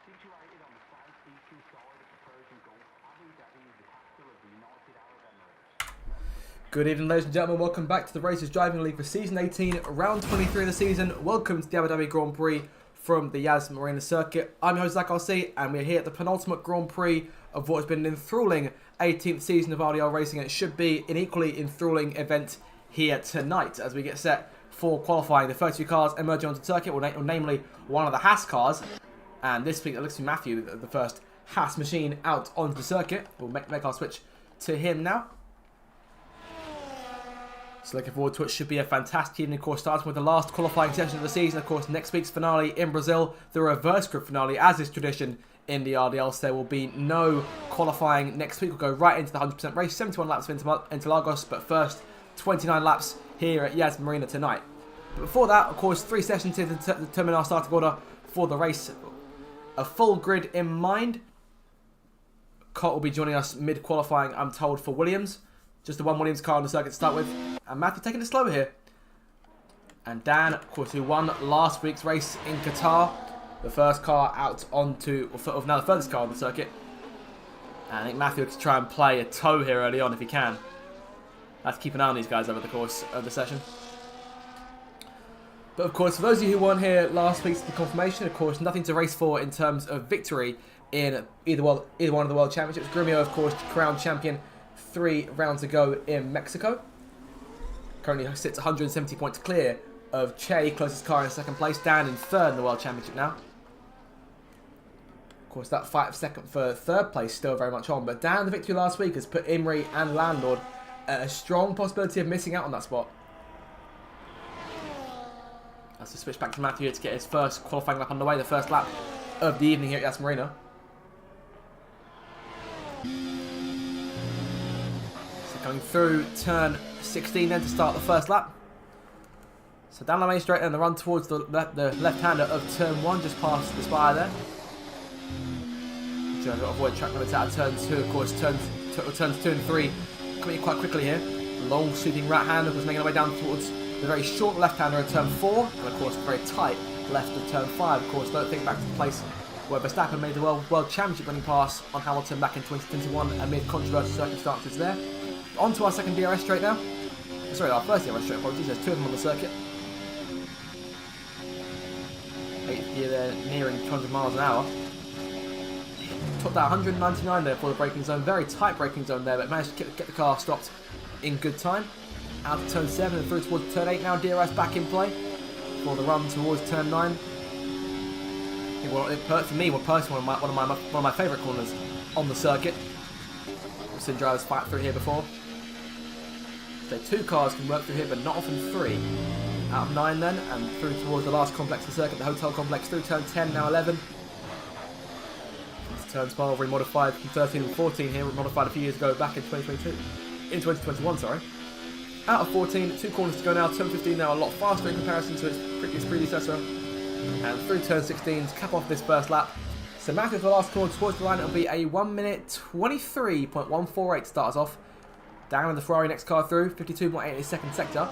Situated on the southeastern side of the Persian Gulf, Abu Dhabi is the capital of the United Arab Emirates. Good evening, ladies and gentlemen. Welcome back to the Racers Driving League for Season 18, Round 23 of the season. Welcome to the Abu Dhabi Grand Prix from the Yas Marina Circuit. I'm your host, Zach RC, and we're here at the penultimate Grand Prix of what has been an enthralling 18th season of RDL Racing. And it should be an equally enthralling event here tonight as we get set for qualifying. The 32 cars emerging onto the circuit, or namely one of the Haas cars. And this week, it looks to be Matthew, the first Haas machine out onto the circuit. We'll make our switch to him now. So looking forward to it. Should be a fantastic evening, of course, starting with the last qualifying session of the season. Of course, next week's finale in Brazil, the reverse grid finale, as is tradition in the RDL. So there will be no qualifying next week. We'll go right into the 100% race, 71 laps of Interlagos, but first, 29 laps here at Yas Marina tonight. But before that, of course, 3 sessions here to determine our starting order for the race. A full grid in mind. Cott will be joining us mid-qualifying, I'm told, for Williams. Just the one Williams car on the circuit to start with. And Matthew taking it slower here. And Dan, of course, who won last week's race in Qatar. The first car out onto, or now the furthest car on the circuit. And I think Matthew could try and play a toe here early on if he can. have to keep an eye on these guys over the course of the session. But of course, for those of you who weren't here last week's confirmation, of course, nothing to race for in terms of victory in either one of the World Championships. Grumio, of course, crowned champion 3 rounds ago in Mexico. Currently sits 170 points clear of Che, closest car in second place. Dan in third in the World Championship now. Of course, that fight for third place still very much on. But Dan, the victory last week, has put Imri and Landlord at a strong possibility of missing out on that spot. As we switch back to Matthew to get his first qualifying lap underway, the first lap of the evening here at Yas Marina. So coming through turn 16 then to start the first lap. So down the main straight and the run towards the left-hander of turn 1, just past the spire there. Trying to avoid track limits out of turn 2, of course, turns 2 and 3 coming in quite quickly here. Long sweeping right-hander was making our way down towards the very short left-hander in turn 4, and of course very tight left of turn 5. Of course, don't think back to the place where Verstappen made the World Championship winning pass on Hamilton back in 2021 amid controversial circumstances there. On to our second DRS straight now. Sorry, our first DRS straight, apologies. There's 2 of them on the circuit. 8th gear there, nearing 200 miles an hour. Topped that 199 there for the braking zone. Very tight braking zone there, but managed to get the car stopped in good time. Out to turn 7 and through towards turn 8 now. DRS back in play for the run towards turn 9. For me, personally, one of my favourite corners on the circuit. We've seen drivers fight through here before. So 2 cars can work through here, but not often 3. Out of 9 then, and through towards the last complex of the circuit, the hotel complex, through turn 10, now 11. It's turn 12, remodified from 13 and 14 here, modified a few years ago, back in 2021, sorry. Out of 14, 2 corners to go now, turn 15 now a lot faster in comparison to its predecessor. And through turn 16 to cap off this first lap. So Matthew for the last corner towards the line, it'll be a 1 minute 23.148 starts off. Down in the Ferrari next car through, 52.8 in his second sector.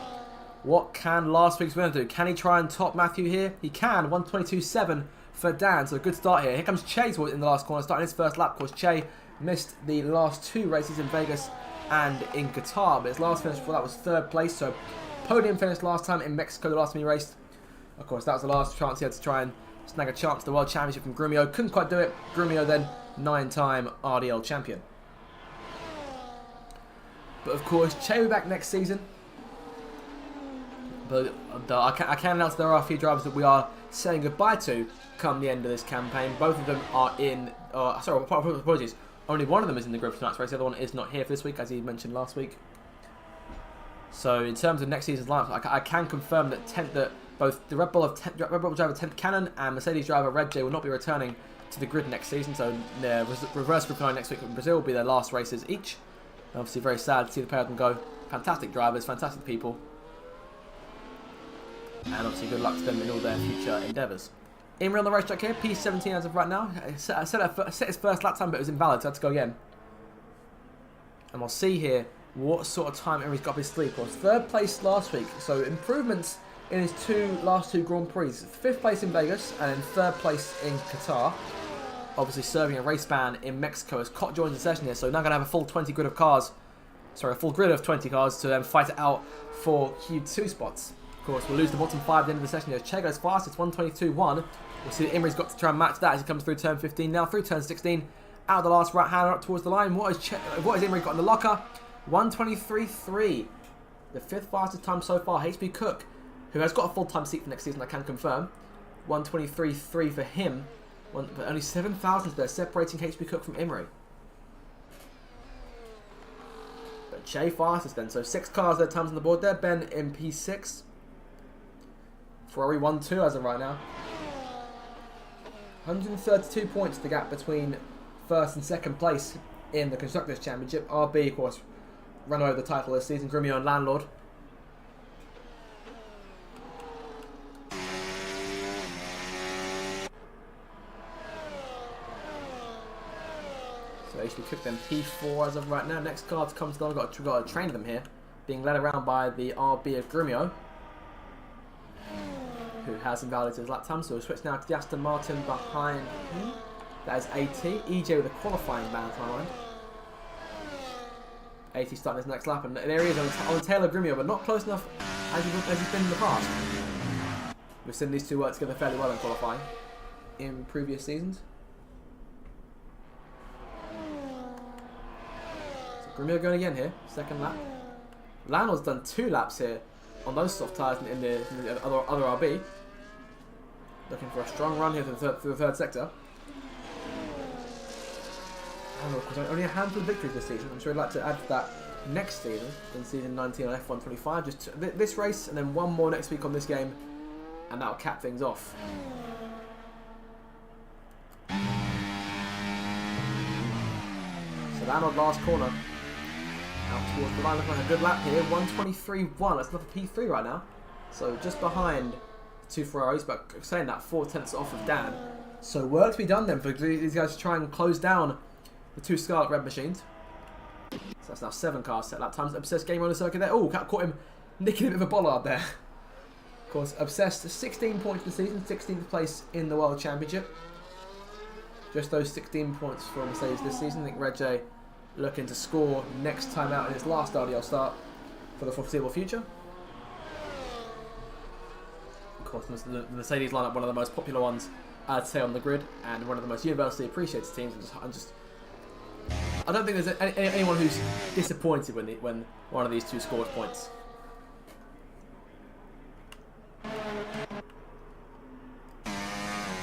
What can last week's winner do? Can he try and top Matthew here? He can, 122.7 for Dan, so a good start here. Here comes Che in the last corner, starting his first lap. Of course, Che missed the last 2 races in Vegas and in Qatar, but his last finish before that was 3rd place, so podium finish last time in Mexico, the last time he raced. Of course, that was the last chance he had to try and snag a chance to the World Championship from Grumio. Couldn't quite do it. Grumio then 9-time RDL champion. But of course, Che will be back next season. But I can announce there are a few drivers that we are saying goodbye to come the end of this campaign. Both of them are in... sorry, apologies. Only one of them is in the group for tonight's race. The other one is not here for this week, as he mentioned last week. So in terms of next season's lineup, I can confirm that both the Red Bull driver Tenth Cannon and Mercedes driver Red J will not be returning to the grid next season. So their reverse group 9 next week in Brazil will be their last races each. And obviously very sad to see the pair of them go. Fantastic drivers, fantastic people. And obviously good luck to them in all their future endeavours. Imri on the racetrack here, P17 as of right now. Set his first lap time, but it was invalid, so I had to go again. And we'll see here what sort of time Imri's got up his sleeve. Was 3rd place last week, so improvements in his last two Grand Prix. 5th place in Vegas and in 3rd place in Qatar. Obviously serving a race ban in Mexico as Cott joins the session here, so now going to have a full 20 grid of cars. Sorry, a full grid of 20 cars to then fight it out for Q2 spots. Of course, we'll lose the bottom 5 at the end of the session here. Che goes fast, it's 122.1. We'll see that Imri's got to try and match that as he comes through turn 15. Now through turn 16, out of the last right-hander up towards the line. What has Imri got in the locker? 123.3. The 5th fastest time so far. HB Cook, who has got a full-time seat for next season, I can confirm. 123.3 for him. But only 7 thousandths there, separating HB Cook from Imri. But Che fastest then. So 6 cars, their times on the board there. Ben in P6. Ferrari 1-2 as of right now. 132 points the gap between 1st and 2nd place in the Constructors' Championship. RB, of course, ran over the title this season. Grumio and Landlord. So HB Cook then P4 as of right now. Next car to come along, we've got a train of them here, being led around by the RB of Grumio, who has invalidated his lap time. So we'll switch now to Aston Martin behind him. That is AT. EJ with a qualifying ban to my mind. 80 starting his next lap, and there he is on the tail of Grumio, but not close enough as he's been in the past. We've seen these two work together fairly well in qualifying in previous seasons. So Grumio going again here, second lap. Lionel's done 2 laps here on those soft tyres in the other RB. Looking for a strong run here through the third sector. And of course, only a handful of victories this season. I'm sure he'd like to add to that next season, in season 19 on F1 25. Just this race and then one more next week on this game, and that'll cap things off. So Lionel last corner. Out towards the line, looking like a good lap here. 1:23.1. That's another P3 right now. So just behind the 2 Ferraris, but saying that 4/10 off of Dan. So work to be done then for these guys to try and close down the 2 Scarlet Red machines. So that's now 7 cars set lap times. Obsessed game on the circuit there. Oh, caught him nicking a bit of a bollard there. Of course, Obsessed 16 points for the season, 16th place in the World Championship. Just those 16 points for Mercedes this season. I think Red J looking to score next time out in his last RDL start for the foreseeable future. Of course, the Mercedes lineup, one of the most popular ones, I'd say, on the grid, and one of the most universally appreciated teams. I don't think there's anyone who's disappointed when one of these two scores points.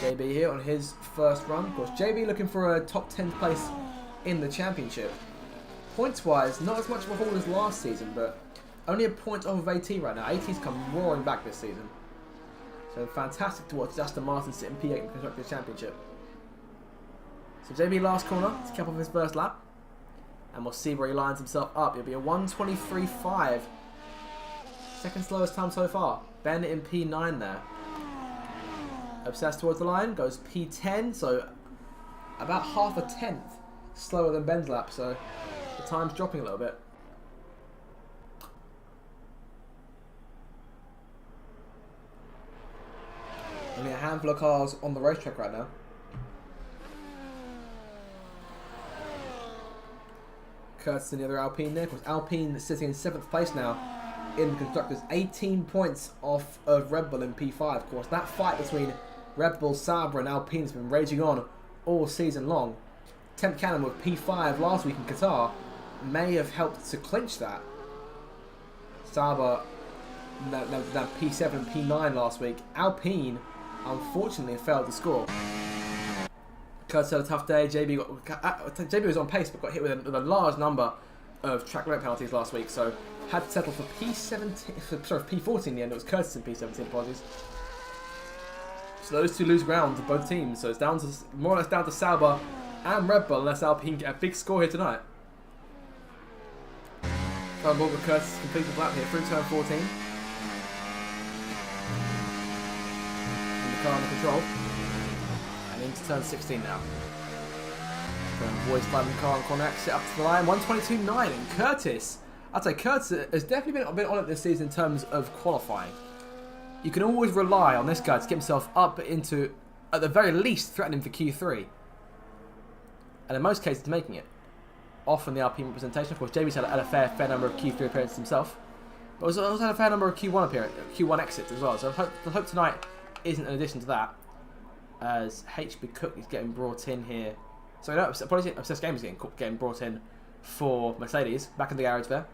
JB here on his first run. Of course, JB looking for a top 10 place in the championship. Points-wise, not as much of a haul as last season, but only a point off of AT right now. AT's come roaring back this season. So fantastic to watch Aston Martin sit in P8 in the Constructors' Championship. So JB last corner to cap off his first lap. And we'll see where he lines himself up. It'll be a 1:23.5. Second slowest time so far. Ben in P9 there. Obsessed towards the line, goes P10, so about half a tenth slower than Ben's lap, so the time's dropping a little bit. Only a handful of cars on the racetrack right now. Curtis and the other Alpine there. Of course, Alpine sitting in 7th place now in the Constructors, 18 points off of Red Bull in P5. Of course, that fight between Red Bull, Sauber and Alpine has been raging on all season long. Temp Cannon with P5 last week in Qatar may have helped to clinch that. Sauber now P7 and P9 last week. Alpine unfortunately failed to score. Curtis had a tough day. JB was on pace but got hit with a large number of track limit penalties last week, so had to settle for P14 in the end. It was Curtis in P17, apologies. So those two lose ground to both teams. So it's down to more or less down to Sauber and Red Bull unless Alpine get a big score here tonight. Come on board with Curtis completing the lap here through turn 14. And the car under control. And into turn 16 now. Boys driving the car on corner exit up to the line. 1:22.9 and Curtis. I'd say Curtis has definitely been on it this season in terms of qualifying. You can always rely on this guy to get himself up into, at the very least, threatening for Q3. And in most cases, making it. Often the Alpine representation. Of course, JB's had a fair number of Q3 appearances himself. But also had a fair number of Q1 exits as well. So I hope tonight isn't an addition to that. As HB Cook is getting brought in here. So no, apologies, Obsessed Games is getting brought in for Mercedes. Back in the garage there.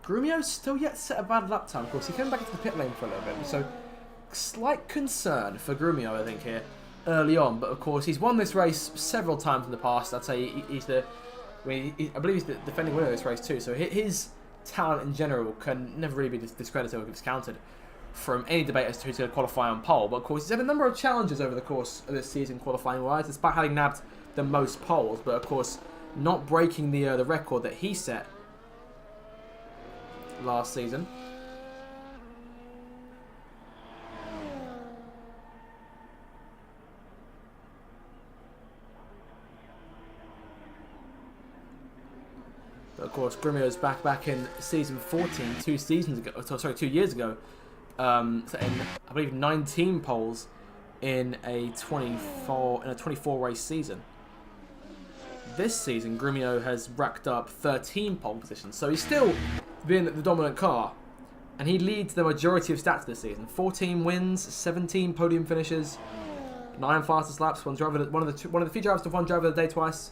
Grumio's still yet set a bad lap time. Of course, he came back into the pit lane for a little bit. So slight concern for Grumio, I think, here early on. But of course, he's won this race several times in the past. I'd say he's I believe he's the defending winner of this race too. So his talent in general can never really be discredited or discounted from any debate as to who's going to qualify on pole. But of course, he's had a number of challenges over the course of this season qualifying-wise, despite having nabbed the most poles. But of course, not breaking the record that he set last season. But of course, Grumio's back in season 14, 2 years ago. So in, I believe, 19 poles in a 24 race season. this season, Grumio has racked up 13 pole positions. So he's still been the dominant car. And he leads the majority of stats this season. 14 wins, 17 podium finishes, 9 fastest laps. One of the few drivers to have won driver of the day twice.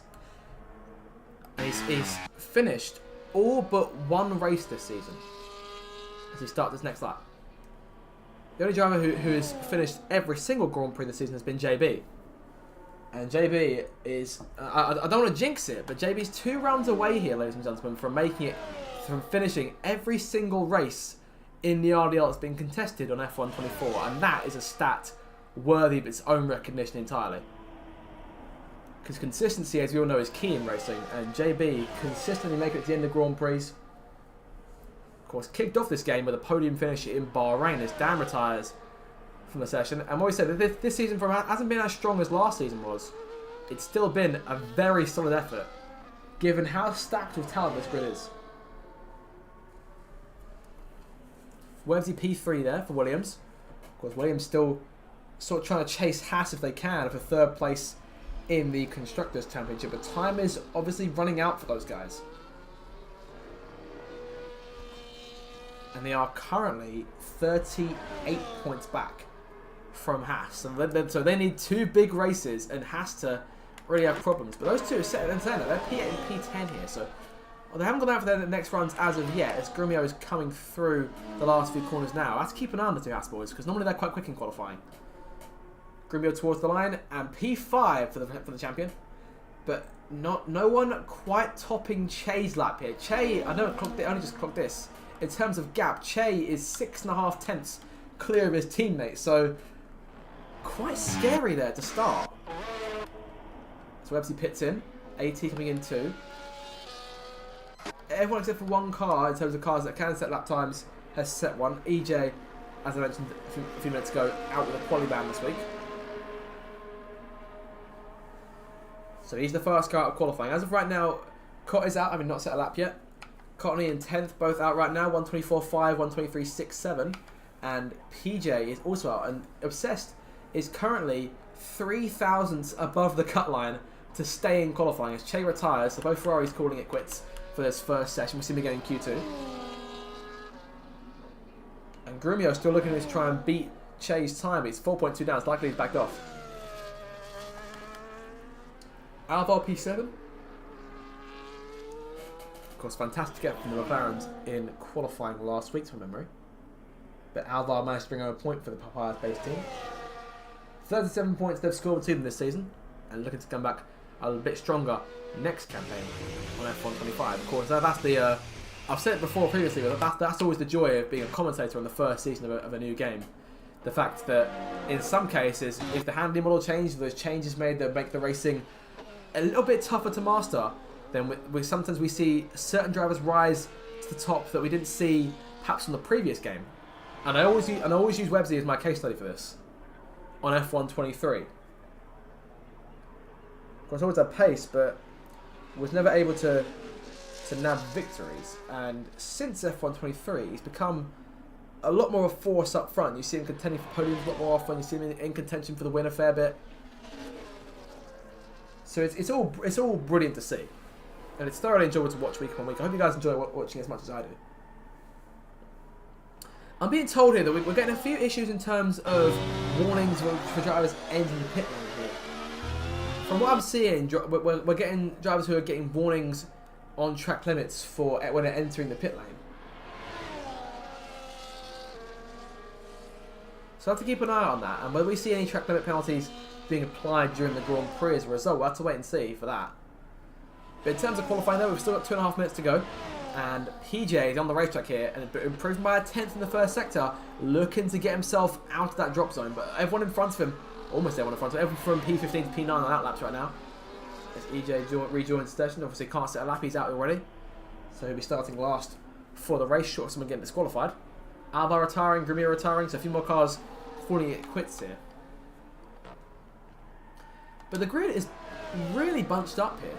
And he's finished all but one race this season as he starts his next lap. The only driver who has finished every single Grand Prix this season has been JB. And JB is, I don't want to jinx it, but JB's 2 rounds away here, ladies and gentlemen, from finishing every single race in the RDL that's been contested on F1 24. And that is a stat worthy of its own recognition entirely. Because consistency, as we all know, is key in racing. And JB consistently making it to the end of Grand Prix. Of course, kicked off this game with a podium finish in Bahrain as Dan retires from the session. And what we said, this season hasn't been as strong as last season was. It's still been a very solid effort, given how stacked with talent this grid is. Websy P3 there for Williams. Of course, Williams still sort of trying to chase Haas if they can for 3rd place in the Constructors' Championship. But time is obviously running out for those guys. And they are currently 38 points back from Haas. So they need 2 big races and Haas to really have problems. But those 2 are set and saying that they're P8 and P10 here. So they haven't gone out for their next runs as of yet, as Grumio is coming through the last few corners now. I have to keep an eye on the 2 Haas boys, because normally they're quite quick in qualifying. Grumio towards the line, and P5 for the champion. But no one quite topping Che's lap here. Che, I know I only just clocked this. In terms of gap, Che is 6.5 tenths clear of his teammate, so quite scary there to start. So Websy pits in, AT coming in 2. Everyone except for one car, in terms of cars that can set lap times, has set one. EJ, as I mentioned a few minutes ago, out with a quali ban this week. So he's the first car out of qualifying. As of right now, Cott is out, having not set a lap yet. Cottony in 10th, both out right now, 124.5, 123.67. And PJ is also out, and Obsessed is currently 3 thousandths above the cut line to stay in qualifying as Che retires. So both Ferraris calling it quits for this first session. We'll see him again in Q2. And Grumio still looking to try and beat Che's time, but he's 4.2 down. It's likely he's backed off. Alvar P7. Of course, fantastic effort from the McLarens in qualifying last week, from memory. But Alvar managed to bring home a point for the Papayas-based team. 37 points they've scored between them this season, and looking to come back a little bit stronger next campaign on F1 25. Of course, that's the I've said it before previously, but that's always the joy of being a commentator on the first season of a new game. The fact that in some cases, if the handling model changes, those changes made that make the racing a little bit tougher to master, then sometimes we see certain drivers rise to the top that we didn't see perhaps in the previous game. And I always use Websy as my case study for this on F1 23. Of course, always had pace, but was never able to nab victories. And since F1 23, he's become a lot more of a force up front. You see him contending for podiums a lot more often. You see him in contention for the win a fair bit. So it's all brilliant to see, and it's thoroughly enjoyable to watch week on week. I hope you guys enjoy watching as much as I do. I'm being told here that we're getting a few issues in terms of warnings for drivers entering the pit lane here. From what I'm seeing, we're getting drivers who are getting warnings on track limits for when they're entering the pit lane. So I have to keep an eye on that, and whether we see any track limit penalties being applied during the Grand Prix as a result, we'll have to wait and see for that. But in terms of qualifying though, we've still got 2.5 minutes to go, and PJ is on the racetrack here and improving by a 10th in the first sector, looking to get himself out of that drop zone. But everyone in front of him, almost everyone in front of him, everyone from P15 to P9 on outlaps right now. As EJ rejoins the session, obviously can't set a lap, he's out already, so he'll be starting last for the race, short of someone getting disqualified. Alba retiring, Grumio retiring, so a few more cars falling at quits here. But the grid is really bunched up here.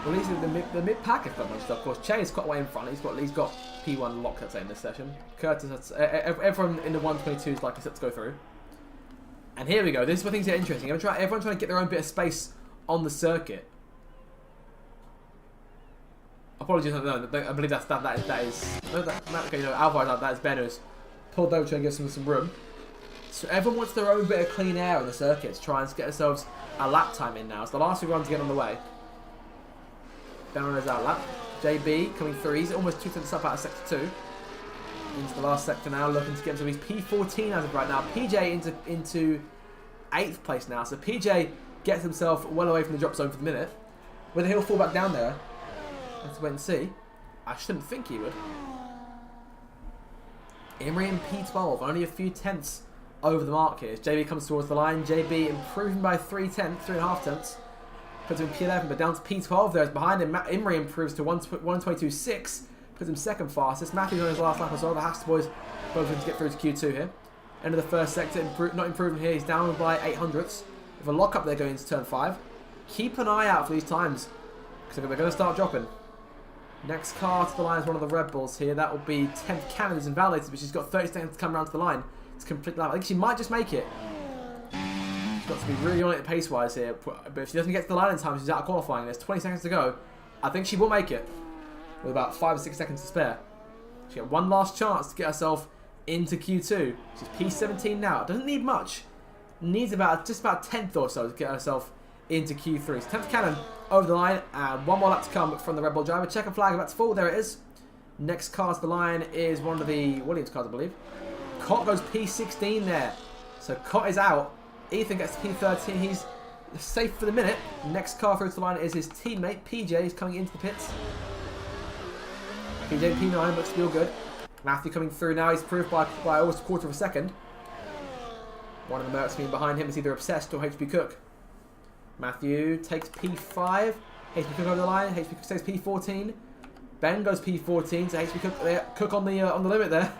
Well, at least the mid pack has got bunched up. Of course, Che is quite way in front. He's got P1 lock, let's say, in this session. Curtis, everyone in the 122 is likely set to go through. And here we go. This is where things get interesting. Everyone trying to get their own bit of space on the circuit. Apologies, no, I believe that is Alvarez, that is Ben who's pulled over trying to give some room. So everyone wants their own bit of clean air on the circuit to try and get themselves a lap time in now. It's the last few runs to get on the way. Ben is out lap. JB coming through. He's almost 2 tenths up out of sector 2. Into the last sector now, looking to get himself his P14 as of right now. PJ into 8th place now. So PJ gets himself well away from the drop zone for the minute. Whether he'll fall back down there, let's wait and see. I shouldn't think he would. Imri in P12, only a few tenths over the mark here. As JB comes towards the line. JB improving by 3.5 tenths. Puts him in P11, but down to P12 there. Behind him, Imri improves to 1:22.6. Puts him second fastest. Matthews on his last lap as well. The Haas boys both of them to get through to Q2 here. End of the first sector, not improving here. He's down by 800ths. With a lock up there going into turn 5. Keep an eye out for these times, because they're going to start dropping. Next car to the line is one of the Red Bulls here. That will be 10th Cannon, who's invalidated, but she's got 30 seconds to come around to the line. It's complete lap. I think she might just make it. She's got to be really on it pace-wise here. But if she doesn't get to the line in time, she's out of qualifying. There's 20 seconds to go. I think she will make it, with about 5 or 6 seconds to spare. She got one last chance to get herself into Q2. She's P17 now. Doesn't need much. Needs just about 10th or so to get herself into Q3. So 10th Cannon over the line, and one more lap to come from the Red Bull driver. Checker flag about to fall. There it is. Next car to the line is one of the Williams cars, I believe. Cott goes P16 there. So Cott is out. Ethan gets P13. He's safe for the minute. Next car through to the line is his teammate PJ. He's coming into the pits. PJ P9 looks to be all good. Matthew coming through now. He's improved by almost a quarter of a second. One of the Mercs being behind him is either Obsessed or HP Cook. Matthew takes P5. HP Cook over the line. HP Cook stays P14. Ben goes P14. So HP Cook, Cook on the limit there.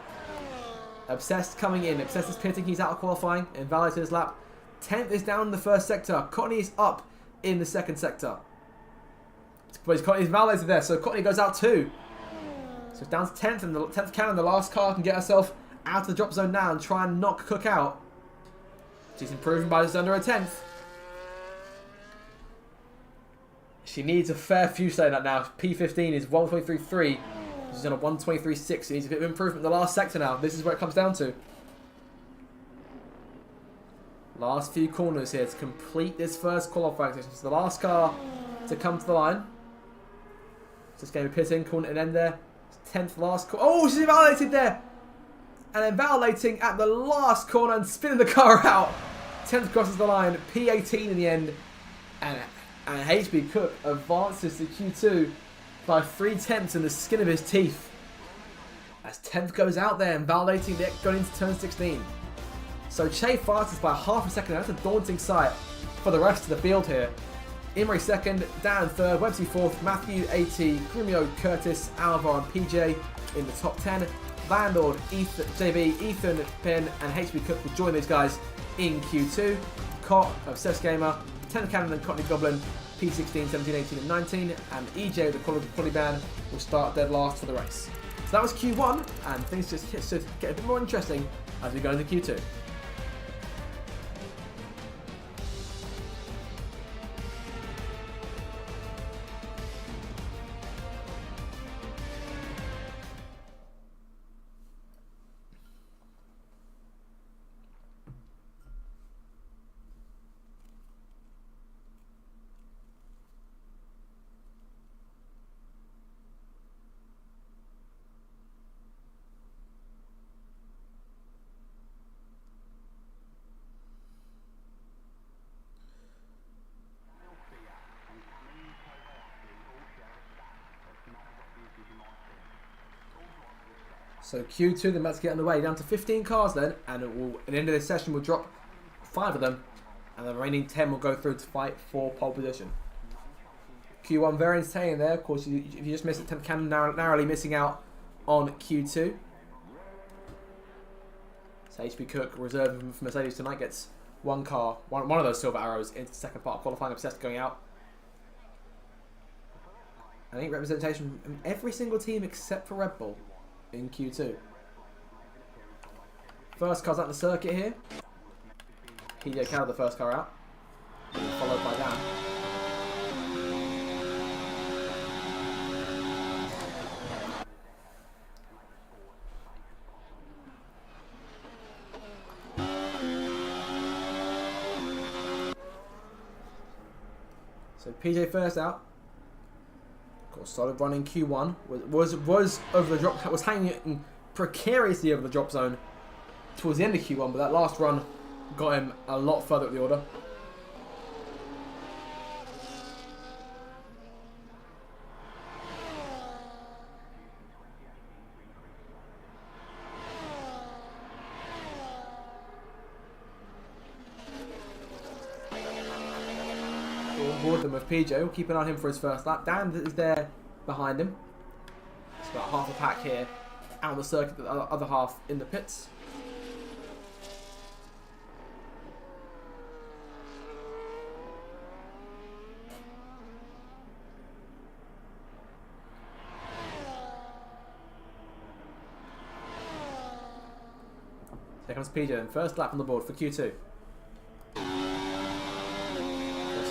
Obsessed coming in. Obsessed is pitting. He's out of qualifying. Invalidated his lap. 10th is down in the first sector. Courtney is up in the second sector. But Courtney's validated there, so Courtney goes out too. So it's down to 10th, and the 10th Cannon, the last car, can get herself out of the drop zone now and try and knock Cook out. She's improving by just under a 10th. She needs a fair few saying that now. P15 is 1:23.3. She's on a 1:23.6. She needs a bit of improvement in the last sector now. This is where it comes down to. Last few corners here to complete this first qualifying session. So the last car to come to the line. Just going to be pitting, calling it an end there. 10th last corner. Oh, she's invalidated there. And then validating at the last corner and spinning the car out. 10th crosses the line. P18 in the end. And HB Cook advances to Q2 by 3/10 in the skin of his teeth. As 10th goes out there and validating the going into turn 16. So Che fastest by half a second. That's a daunting sight for the rest of the field here. Imri second, Dan third, Websy fourth, Matthew, AT, Grumio, Curtis, Alvar and PJ in the top 10. Vandord, JB, Ethan, Ben and HB Cook will join these guys in Q2. Cott, Obsessed Gamer, 10th Cannon and Courtney Goblin, P16, 17, 18 and 19. And EJ, the quality band, will start dead last for the race. So that was Q1, and things just get a bit more interesting as we go into Q2. So Q2, then let's get underway. Down to 15 cars then, and at the end of this session we'll drop 5 of them, and the remaining 10 will go through to fight for pole position. Q1 very entertaining there. Of course, if you just miss it, 10th Cannon narrowly missing out on Q2. So HB Cook, reserve for Mercedes tonight, gets one car, one of those silver arrows into the second part of qualifying. Obsessed going out. I think representation from every single team except for Red Bull. in Q2. First car's out the circuit here. PJ counted the first car out, followed by Dan. So PJ first out. Of course, solid run in Q1. Was over the drop. Was hanging precariously over the drop zone towards the end of Q1, but that last run got him a lot further up the order. Board them with PJ. We'll keep an eye on him for his first lap. Dan is there behind him. It's about half a pack here out on the circuit, the other half in the pits. Here comes PJ then. First lap on the board for Q2.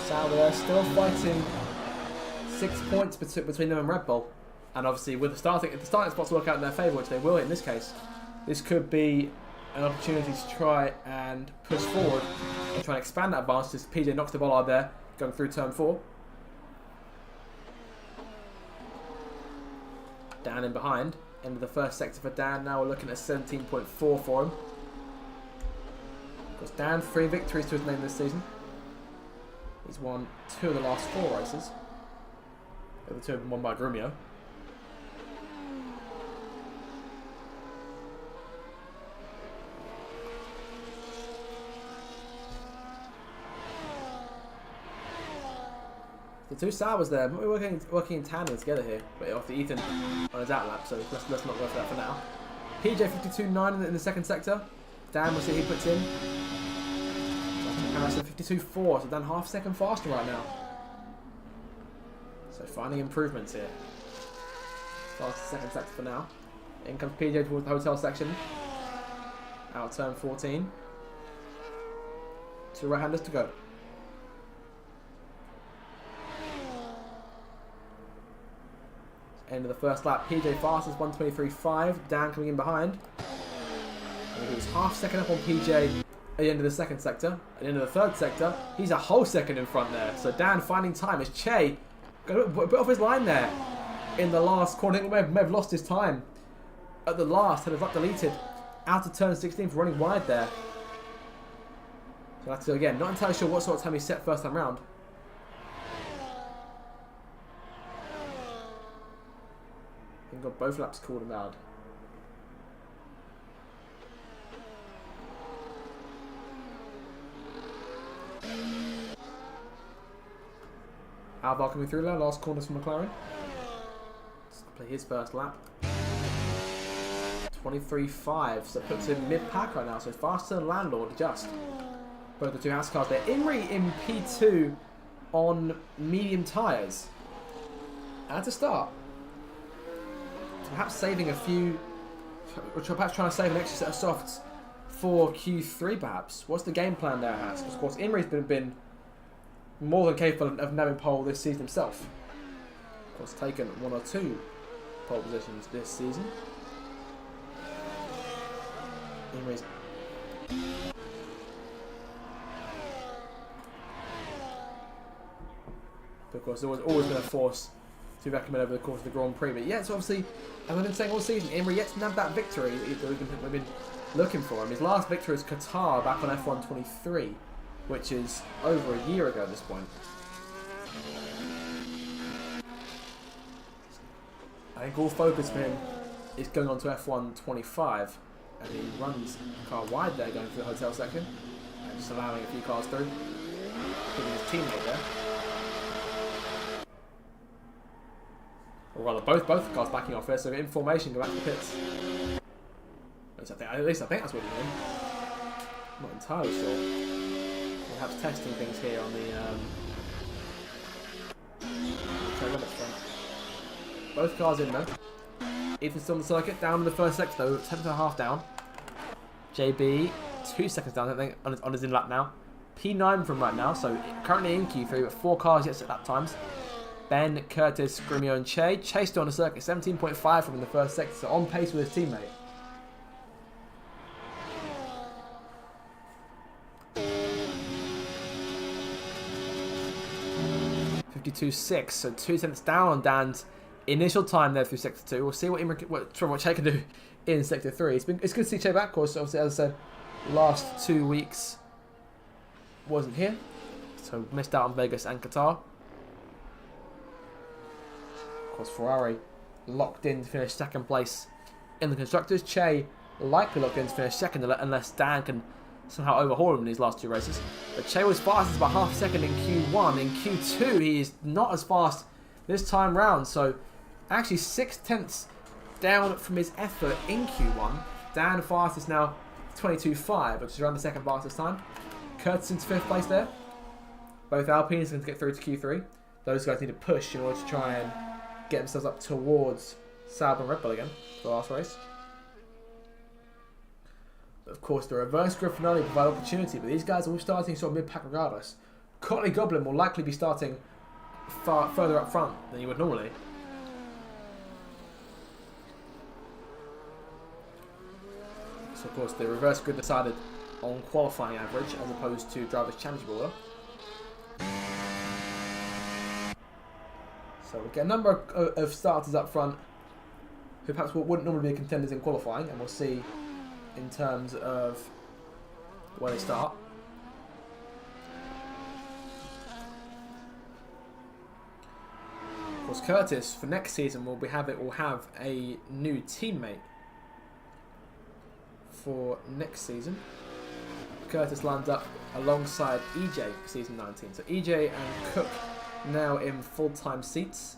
Sauber still fighting 6 points between them and Red Bull, and obviously with the starting spots work out in their favour, which they will in this case, this could be an opportunity to try and push forward and try and expand that advantage. As PJ knocks the ball out there, going through turn 4. Dan in behind, end of the first sector for Dan. Now we're looking at 17.4 for him. Of course, Dan 3 victories to his name this season. He's won 2 of the last 4 races. The other 2 have been won by Grumio. The 2 Saubers there. We're working in tandem together here. But off the Ethan on his out lap, so let's not go for that for now. PJ 52.9 in the second sector. Dan, we'll see he puts in. Harrison 52.4, so Dan half a second faster right now. So finding improvements here. Fastest second sector for now. In comes PJ towards the hotel section. Out turn 14. 2 right-handers to go. End of the first lap. PJ fastest 1:23.5. Dan coming in behind. And he was half second up on PJ. At the end of the second sector, at the end of the third sector, he's a whole second in front there. So Dan finding time as Che got a bit off his line there in the last corner. I think may have lost his time at the last, had his lap deleted out of turn 16 for running wide there. So that's again, not entirely sure what sort of time he set first time round. He got both laps called and loud. Alvar coming through there, last corners from McLaren. Let's play his first lap. 23.5, so puts him mid-pack right now, so faster than Landlord, just. Both the 2 house cars there. Imri in P2 on medium tyres. And to start. Perhaps saving a few, or perhaps trying to save an extra set of softs for Q3 perhaps. What's the game plan there, Haas? Because of course Imri's been more than capable of nabbing pole this season himself. Of course, taken 1 or 2 pole positions this season. Imri's but of course, there's always been a force to recommend over the course of the Grand Prix. But yeah, it's obviously, as I've been saying all season, Imri yet to nab that victory that we've been looking for him. His last victory was Qatar back on F1 23. Which is over a year ago at this point. I think all focus for him is going on to F1 25, and he runs the car wide there going through the hotel section, and just allowing a few cars through, giving his teammate there. Or rather, both cars backing off there, so in formation, go back to the pits. At least I think that's what he's doing. I'm not entirely sure. Perhaps testing things here on the track limit front. Both cars in though. Ethan's still on the circuit, down in the first sector though, 10.5 down. JB, 2 seconds down, I think, on his in lap now. P9 from right now, so currently in Q3 with 4 cars yet at lap times. Ben, Curtis, Grimio and Che. Che still on the circuit, 17.5 from in the first sector, so on pace with his teammate. 52.6, so 2 tenths down on Dan's initial time there through Sector 2. We'll see what Che can do in Sector 3. It's good to see Che back, of course. Obviously, as I said, last 2 weeks wasn't here, so missed out on Vegas and Qatar. Of course, Ferrari locked in to finish second place in the Constructors. Che likely locked in to finish second unless Dan can somehow overhaul him in these last 2 races. But Che was fastest by half a second in Q1. In Q2, he is not as fast this time round. So actually 6 tenths down from his effort in Q1. Dan fastest now 22.5, which is around the second fastest time. Curtis into 5th place there. Both Alpines are going to get through to Q3. Those guys need to push in order to try and get themselves up towards Sauber and Red Bull again for the last race. Of course, the reverse grid finale provide opportunity, but these guys are all starting sort of mid-pack regardless. Cotley Goblin will likely be starting far further up front than you would normally. So, of course, the reverse grid decided on qualifying average as opposed to Drivers' Championship order. So we'll get a number of starters up front who perhaps wouldn't normally be contenders in qualifying, and we'll see in terms of where they start. Of course, Curtis for next season will have a new teammate for next season. Curtis lines up alongside EJ for season 19. So EJ and Cook now in full-time seats.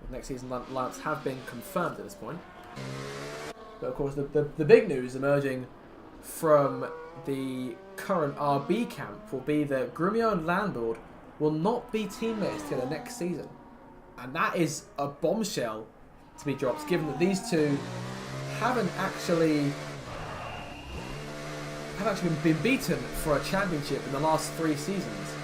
The next season lineups have been confirmed at this point. But of course, the big news emerging from the current RB camp will be that Grumio and Landlord will not be teammates together next season. And that is a bombshell to be dropped, given that these two haven't actually been beaten for a championship in the last 3 seasons.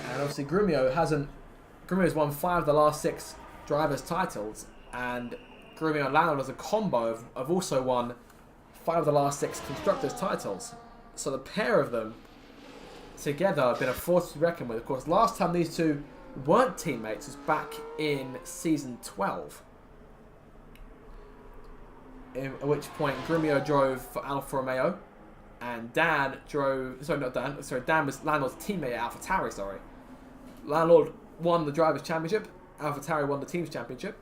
And obviously Grumio's won 5 of the last 6 drivers' titles, and Grumio and Landlord as a combo have also won 5 of the last 6 constructors' titles. So the pair of them together have been a force to be reckoned with. Of course, last time these two weren't teammates was back in season 12. At which point Grumio drove for Alfa Romeo, and Dan was Landlord's teammate at AlphaTauri. Landlord won the Drivers' Championship, AlphaTauri won the Teams' Championship.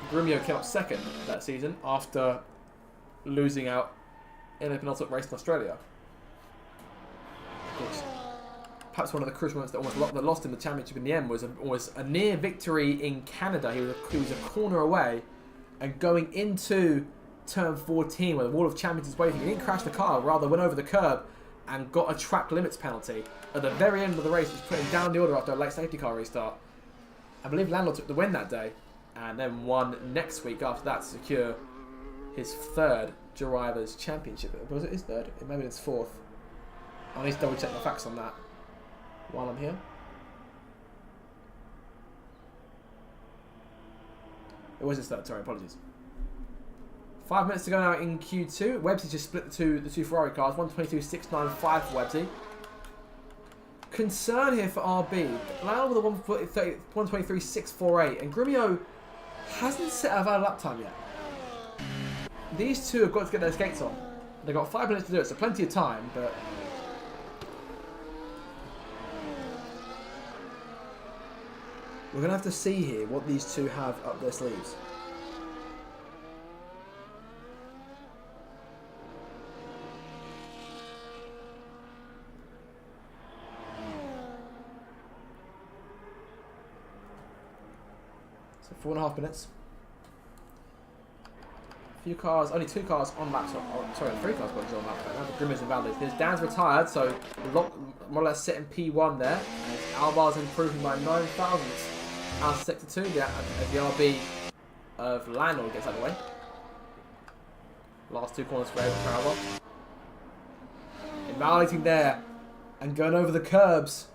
Grumio came up second that season after losing out in a penultimate race in Australia. Of course, perhaps one of the crucial moments that lost in the championship in the end was a near victory in Canada. He was a corner away, and going into turn 14 where the Wall of Champions is waiting, he didn't crash the car, rather went over the curb and got a track limits penalty at the very end of the race, which put him down the order after a late safety car restart. I believe Landlord took the win that day, and then won next week after that to secure his 3rd Drivers' Championship. Was it his 3rd? Maybe it's 4th. I need to double check my facts on that while I'm here. It was his 3rd, sorry, apologies. 5 minutes to go now in Q2. Websy just split the two Ferrari cars, 122.695 for Websy. Concern here for RB. Landlord with a 123.648, and Grumio hasn't set a valid lap time yet. These two have got to get their skates on. They've got 5 minutes to do it, so plenty of time, but we're going to have to see here what these two have up their sleeves. So 4.5 minutes. Few cars, only 2 cars on lap. Sorry, 3 cars on lap. Now the Grimmer's invalid. There's Dan's retired, so more or less sitting P1 there. Alvar's improving by 9 thousandths out of sector 2. As the RB of Landlord gets out of the way. Last 2 corners for Alvar. Invalidating there and going over the curbs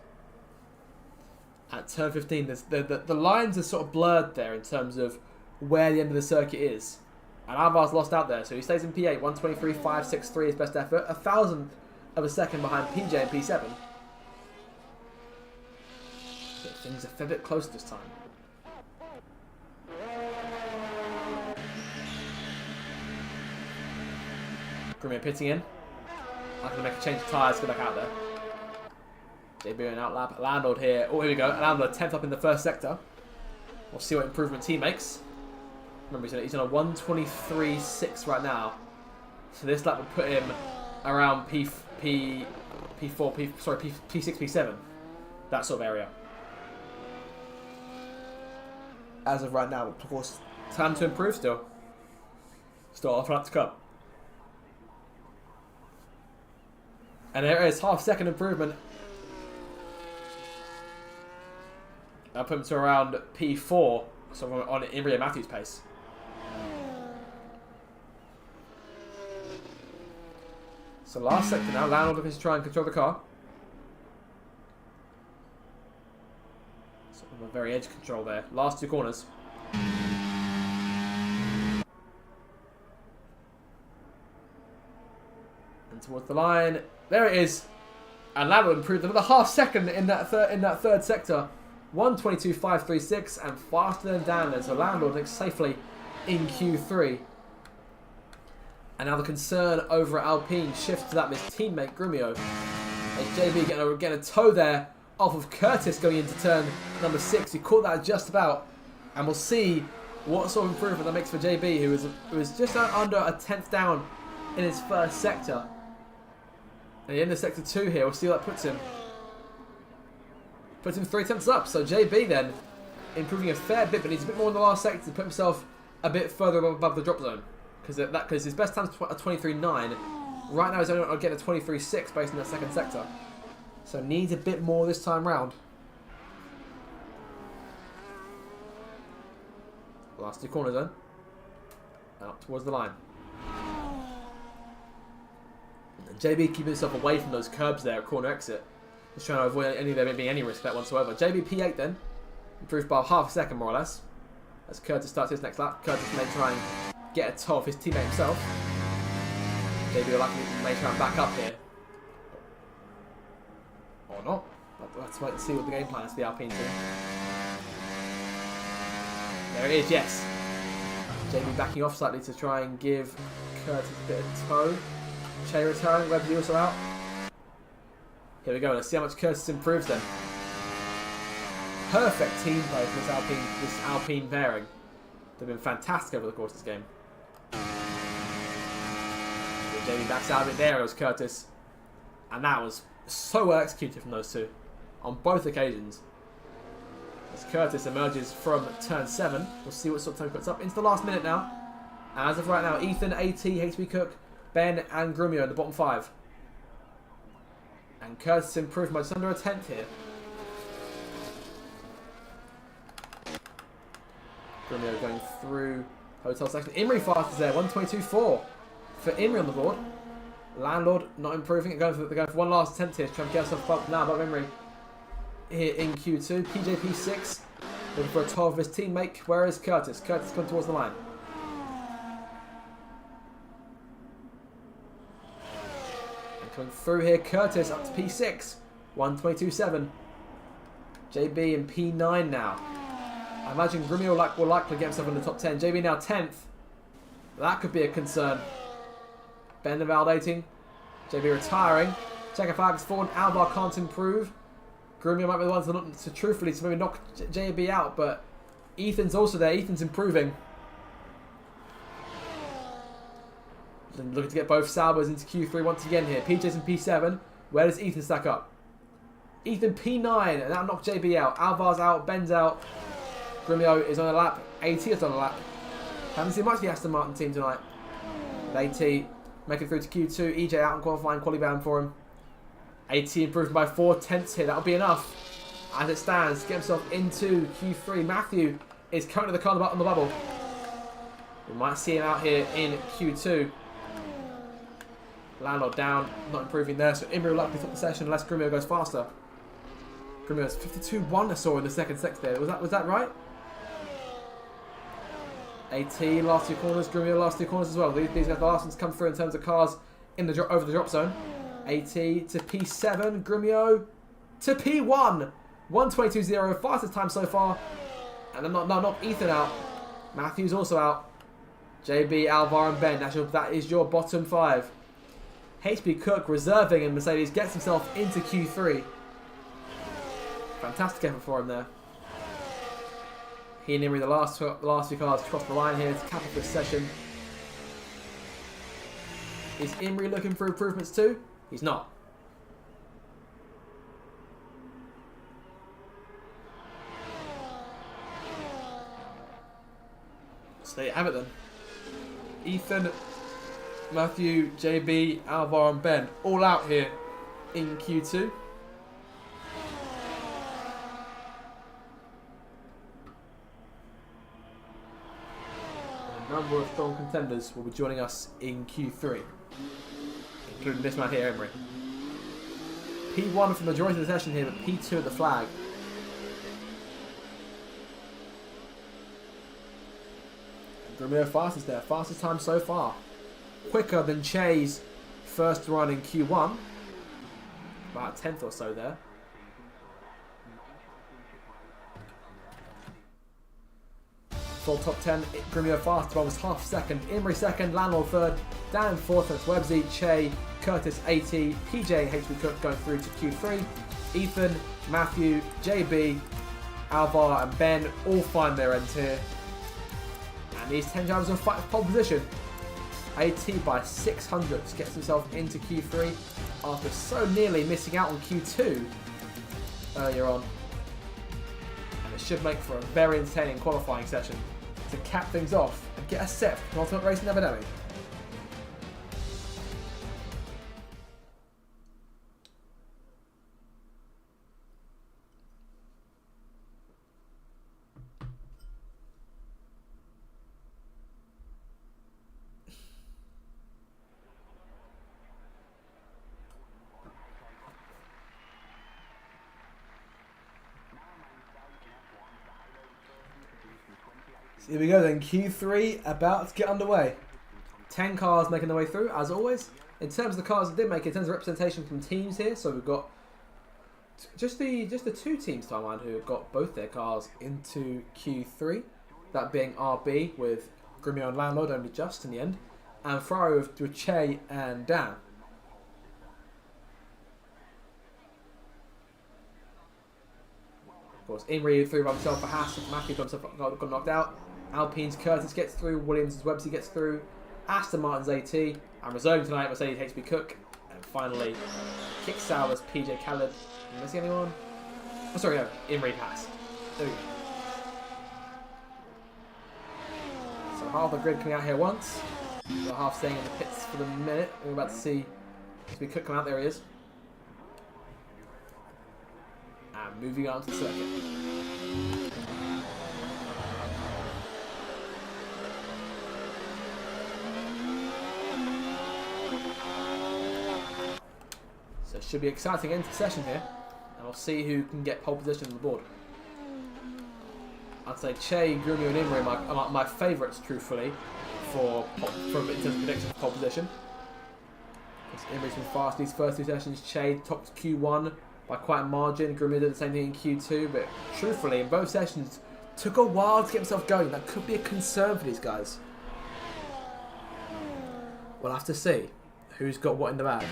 at turn 15. The lines are sort of blurred there in terms of where the end of the circuit is. And Alvar's lost out there, so he stays in P8, 123.563 his best effort, 1,000th of a second behind PJ and P7. But things are a fair bit closer this time. Grimmy pitting in. I'm going to make a change of tyres, get back out there. JB an outlap. Landlord here. Oh, here we go. Landlord 10th up in the first sector. We'll see what improvements he makes. Remember, he's on a 123.6 right now. So this lap would put him around P6, P7. That sort of area. As of right now, of course, time to improve still. Still off lap to come. And there is half-second improvement. I'll put him to around P4, so on Imria Matthews' pace. So last sector now, Landlord looking to try and control the car. So a very edge control there. Last 2 corners. And towards the line. There it is. And Landlord improved another half-second in that third sector. 122.536 and faster than Dan. So Landlord is safely in Q3. And now the concern over at Alpine shifts to that missed teammate Grumio. As JB getting a toe there off of Curtis going into turn number 6. He caught that just about. And we'll see what sort of improvement that makes for JB, who was just under a 10th down in his first sector. And the end of sector 2 here, we'll see what that puts him. Puts him 3 tenths up. So JB then improving a fair bit, but needs a bit more in the last sector to put himself a bit further above the drop zone. Because his best time's a 23.9. Right now he's only getting a 23.6 based on that second sector. So needs a bit more this time round. Last 2 corners then. Out towards the line. And JB keeping himself away from those curbs there at corner exit. Just trying to avoid there being any risk of that whatsoever. JB P8 then. Improved by half a second more or less. As Curtis starts his next lap. Curtis may try and get a toe off his teammate himself. JB will likely may try and back up here. Or not. But let's wait and see what the game plan is for the Alpine team. There it is, yes. JB backing off slightly to try and give Curtis a bit of toe. Che retiring, Webb's also out. Here we go, let's see how much Curtis improves then. Perfect team play for this Alpine pairing. They've been fantastic over the course of this game. JB backs out of it. There goes Curtis. And that was so well executed from those two. On both occasions. As Curtis emerges from turn 7. We'll see what sort of time he puts up into the last minute now. And as of right now, Ethan, AT, HB Cook, Ben and Grumio in the bottom 5. And Curtis improved by just under a 10th here. Grumio going through hotel section. Imri fast is there, 122.4 for Imri on the board. Landlord not improving. They're going for one last attempt here to try and get himself up now above Imri here in Q2. PJP 6 looking for a 12 of his teammate. Where is Curtis? Curtis coming towards the line. And coming through here, Curtis up to P6, 122.7. JB in P9 now. I imagine Grumio will likely get himself in the top 10. JB now 10th. That could be a concern. Ben validating. JB retiring. Checker 5 is forward. Alvar can't improve. Grumio might be the ones to truthfully to maybe knock JB out, but Ethan's also there. Ethan's improving. Looking to get both Saubers into Q3 once again here. PJ's in P7. Where does Ethan stack up? Ethan P9, and that knocked JB out. Alvar's out. Ben's out. Grumio is on a lap. AT is on a lap. Haven't seen much of the Aston Martin team tonight. AT making through to Q2. EJ out in qualifying, quali bound for him. AT improved by 4 tenths here. That'll be enough. as it stands, get himself into Q3. Matthew is currently the card on the bubble. We might see him out here in Q2. Landlord down, not improving there, so Imri will likely top the session unless Grimio goes faster. Grimio's 52-1 I saw in the second sector there. Was that right? AT last two corners, Grimio last two corners as well. These guys, the last ones come through in terms of cars in the over the drop zone. AT to P7, Grimio to P1. 1:22.0, fastest time so far. And then not Ethan out. Matthew's also out. JB, Alvar and Ben, that is your bottom 5. HB Cook reserving and Mercedes gets himself into Q3. Fantastic effort for him there. He and Imri, the last few cars cross the line here to cap off this session. Is Imri looking for improvements too? He's not. So there you have it then. Ethan, Matthew, JB, Alvar and Ben all out here in Q2. A number of strong contenders will be joining us in Q3, including this man here, Emery. P1 for the majority of the session here, but P2 at the flag. Grimio fastest there, fastest time so far. Quicker than Che's first run in Q1. About a 10th or so there. Full top 10, Grimio fast, Bob was half second, Imri second, Landlord third, Dan fourth, that's Websy, Che, Curtis 80, PJ and HB Cook going through to Q3. Ethan, Matthew, JB, Alvar and Ben all find their ends here. And these 10 drivers will fight for pole position. AT by 600 gets himself into Q3 after so nearly missing out on Q2 earlier on. And it should make for a very entertaining qualifying session to cap things off and get us set for Ultimate Racing Abu Dhabi. Here we go then, Q3 about to get underway. 10 cars making their way through, as always. In terms of the cars that did make it, in terms of representation from teams here, so we've got just the 2 teams to my mind who have got both their cars into Q3. That being RB with Grimio and Landlord, only just in the end, and Ferrari with Che and Dan. Of course, Imri through by himself for Haas, Matthew got knocked out. Alpine's Curtis gets through, Williams' Websy gets through, Aston Martin's AT, and reserving tonight Mercedes HB Cook, and finally Kick Sauer's PJ Khaled. Am I missing anyone? Oh, sorry, no, Imri passed. There we go. So half the grid coming out here once, the half staying in the pits for the minute. We're about to see HB Cook come out, there he is. And moving on to the circuit. So it should be an exciting end to the session here, and we'll see who can get pole position on the board. I'd say Che, Grimio and Imri are my favourites, truthfully, in terms of prediction for pole position. Imri's been fast these first 2 sessions. Che topped Q1 by quite a margin. Grimio did the same thing in Q2, but truthfully, in both sessions, took a while to get himself going. That could be a concern for these guys. We'll have to see who's got what in the bag.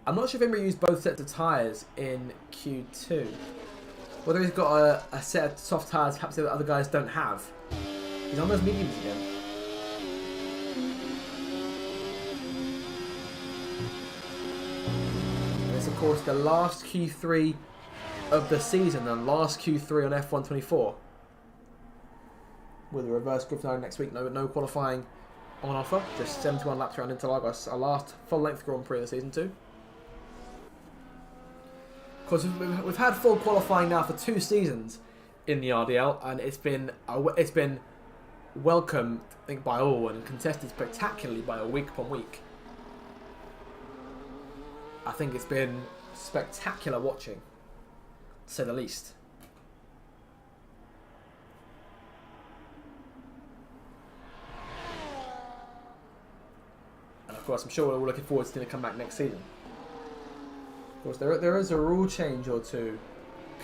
I'm not sure if Imri used both sets of tyres in Q2. Whether he's got a set of soft tyres perhaps the other guys don't have. He's on those mediums again. And it's of course the last Q3 of the season, the last Q3 on F124. With a reverse grid finale next week, no qualifying on offer, just 71 laps around Interlagos, our last full-length Grand Prix of the season 2. Because we've had full qualifying now for 2 seasons in the RDL, and it's been welcomed, I think, by all and contested spectacularly by all week upon week. I think it's been spectacular watching, to say the least. And of course, I'm sure we're all looking forward to seeing it come back next season. Of course, there is a rule change or two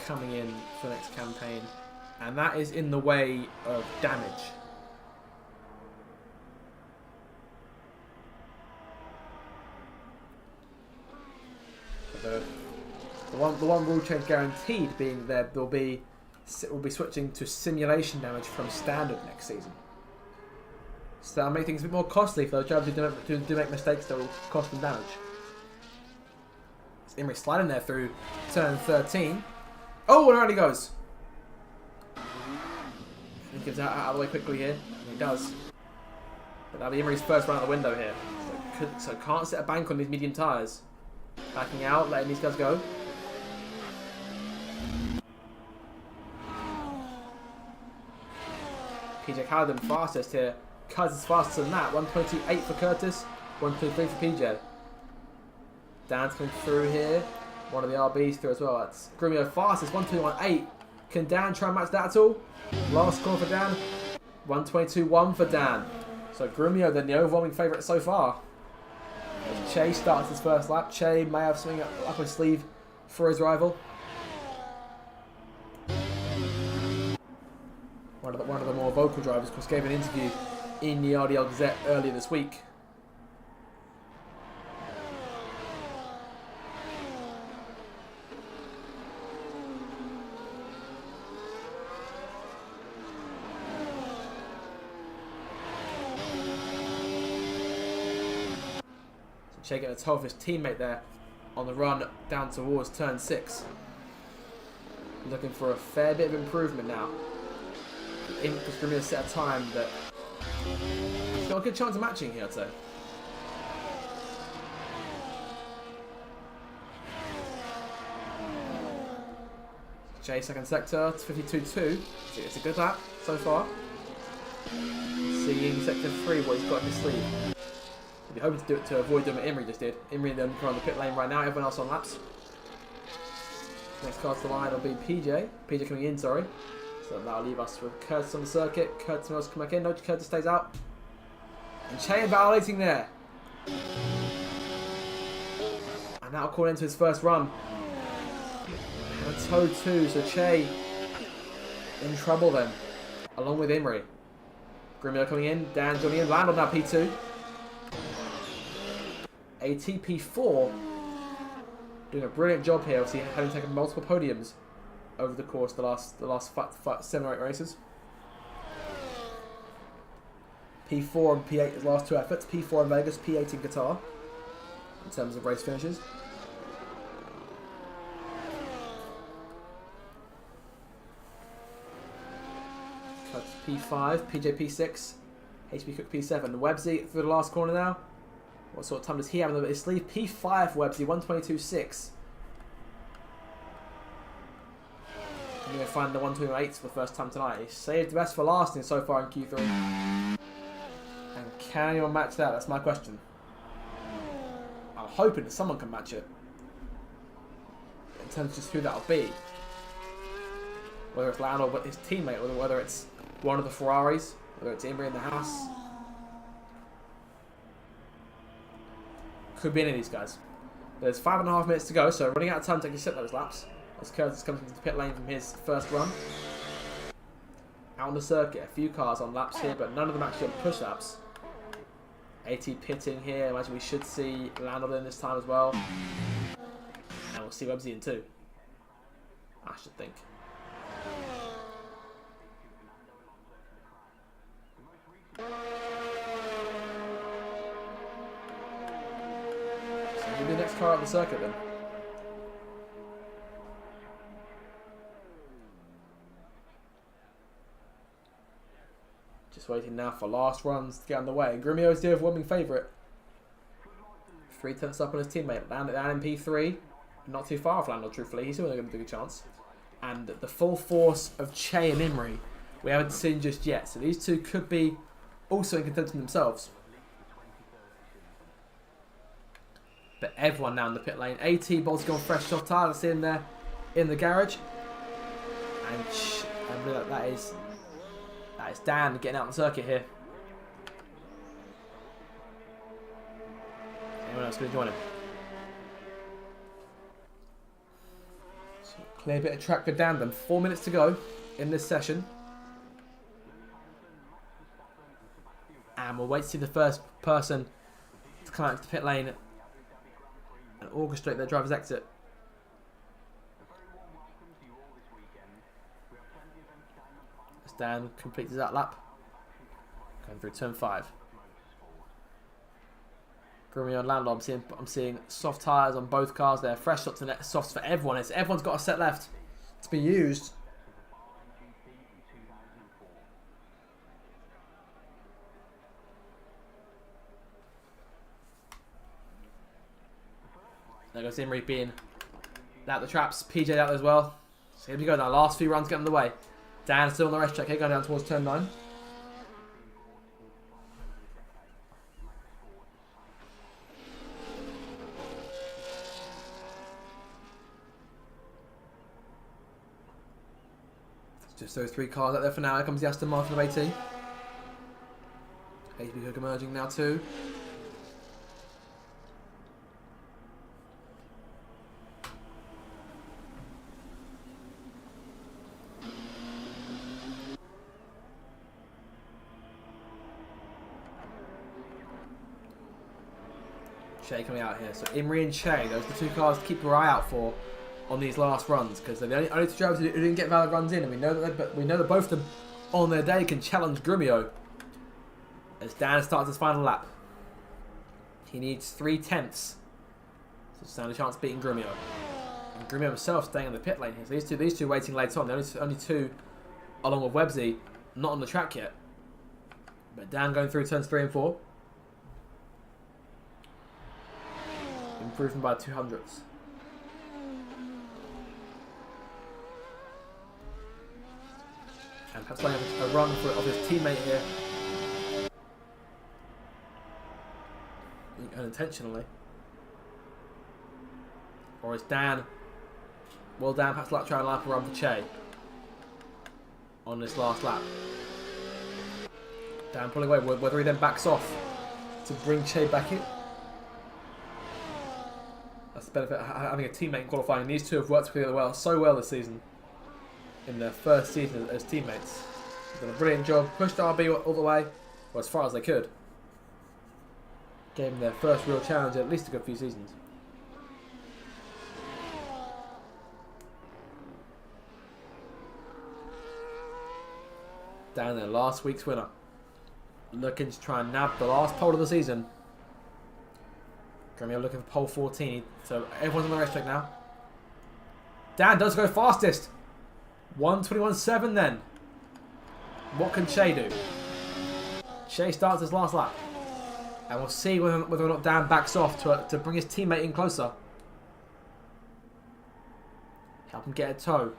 coming in for the next campaign, and that is in the way of damage. The one rule change guaranteed being that we'll be switching to simulation damage from standard next season. So that'll make things a bit more costly for those drivers who do make mistakes that will cost them damage. Imri sliding there through turn 13. Oh, and around he goes. He gets out of the way quickly here. And he does. But that'll be Imri's first run out the window here. So can't set a bank on these medium tyres. Backing out, letting these guys go. PJ Callaghan fastest here. Curtis faster than that. 1:28 for Curtis. 1:23 for PJ. Dan's coming through here. One of the RBs through as well. That's Grumio fastest. 1:21.8. Can Dan try and match that at all? Last call for Dan. 1:22.1 for Dan. So Grumio then the overwhelming favourite so far. As Che starts his first lap. Che may have something up his sleeve for his rival. One of the more vocal drivers, of course, gave an interview in the RDL Gazette earlier this week. Che getting a toe of his teammate there on the run down towards turn 6. Looking for a fair bit of improvement now. Because Grimmy has set a time that he's got a good chance of matching here, I'd say. Che second sector, 52.2. It's a good lap so far. Seeing sector 3 what he's got in his sleeve. He'd be hoping to do it to avoid doing what Imri just did. Imri then on the pit lane right now, everyone else on laps. Next car to the line will be PJ. PJ coming in, sorry. So that'll leave us with Curtis on the circuit. Curtis wants to come back in. No, Curtis stays out. And Che violating there. And that'll call into his first run. And a toe too, so Che in trouble then. Along with Imri. Grimio coming in. Dan joining in. Land on that P2. ATP4 doing a brilliant job here, obviously having taken multiple podiums over the course of the last 7 or 8 races. P4 and P8 his last 2 efforts. P4 in Vegas, P8 in Qatar in terms of race finishes. Cut P5, PJ P6, HB Cook P7. Websy through the last corner now. What sort of time does he have in his sleeve? P5 Websy, 1:22.6. I'm going to find the 1:28 for the first time tonight. He saved the best for last so far in Q3. And can anyone match that? That's my question. I'm hoping that someone can match it. In terms of just who that'll be. Whether it's Lando or his teammate, or whether it's one of the Ferraris, whether it's Imri in the house. Could be any of these guys. There's 5.5 minutes to go, so running out of time to actually set those laps. As Curtis comes into the pit lane from his first run. Out on the circuit, a few cars on laps here, but none of them actually on push-ups. AT pitting here. I imagine we should see Lando in this time as well. And we'll see Websy in too. I should think. So who'll be the next car on the circuit then? Just waiting now for last runs to get underway. Grimio is the overwhelming favourite. 3 tenths up on his teammate. Landed down in P3. not too far off Lando, truthfully. He's still going to take a chance. And the full force of Che and Imri, we haven't seen just yet. So these two could be also in contention themselves. But everyone now in the pit lane. AT bolts gone fresh soft tyre. That's in there in the garage. And that is Dan getting out on the circuit here. Anyone else going to join him? So clear bit of track for Dan. Then 4 minutes to go in this session. And we'll wait to see the first person to come out to the pit lane and orchestrate their driver's exit. As Dan completes that lap. Going through turn 5. Grumio and Lando, I'm seeing soft tyres on both cars there. Fresh softs and softs for everyone. Everyone's got a set left to be used. There goes Imri being out the traps. PJ out as well. So here we go now. Last few runs getting in the way. Dan still on the racetrack here, going down towards turn 9. Just those 3 cars out there for now. Here comes the Aston Martin of AT. HB Hook emerging now too. Che coming out here. So Imri and Che, those are the 2 cars to keep your eye out for on these last runs, because they're the only 2 drivers who didn't get valid runs in, and we know that both of them on their day can challenge Grumio. As Dan starts his final lap, he needs 3/10 to stand a chance of beating Grumio. And Grumio himself staying in the pit lane here. So these two waiting late on. The only 2, along with Websy, not on the track yet. But Dan going through turns 3 and 4. Improving by 200ths. And perhaps playing a run of his teammate here. Unintentionally. Or is Dan... Will Dan perhaps try and lap a run for Che on this last lap? Dan pulling away, whether he then backs off to bring Che back in. That's the benefit of having a teammate in qualifying. These 2 have worked together so well this season. In their first season as teammates. They've done a brilliant job. Pushed RB all the way. Well, as far as they could. Gave them their first real challenge in at least a good few seasons. Down there, last week's winner. Looking to try and nab the last pole of the season. Grumio looking for pole 14. So everyone's on the racetrack now. Dan does go fastest. 1:21.7 then. What can Che do? Che starts his last lap. And we'll see whether or not Dan backs off to bring his teammate in closer. Help him get a tow.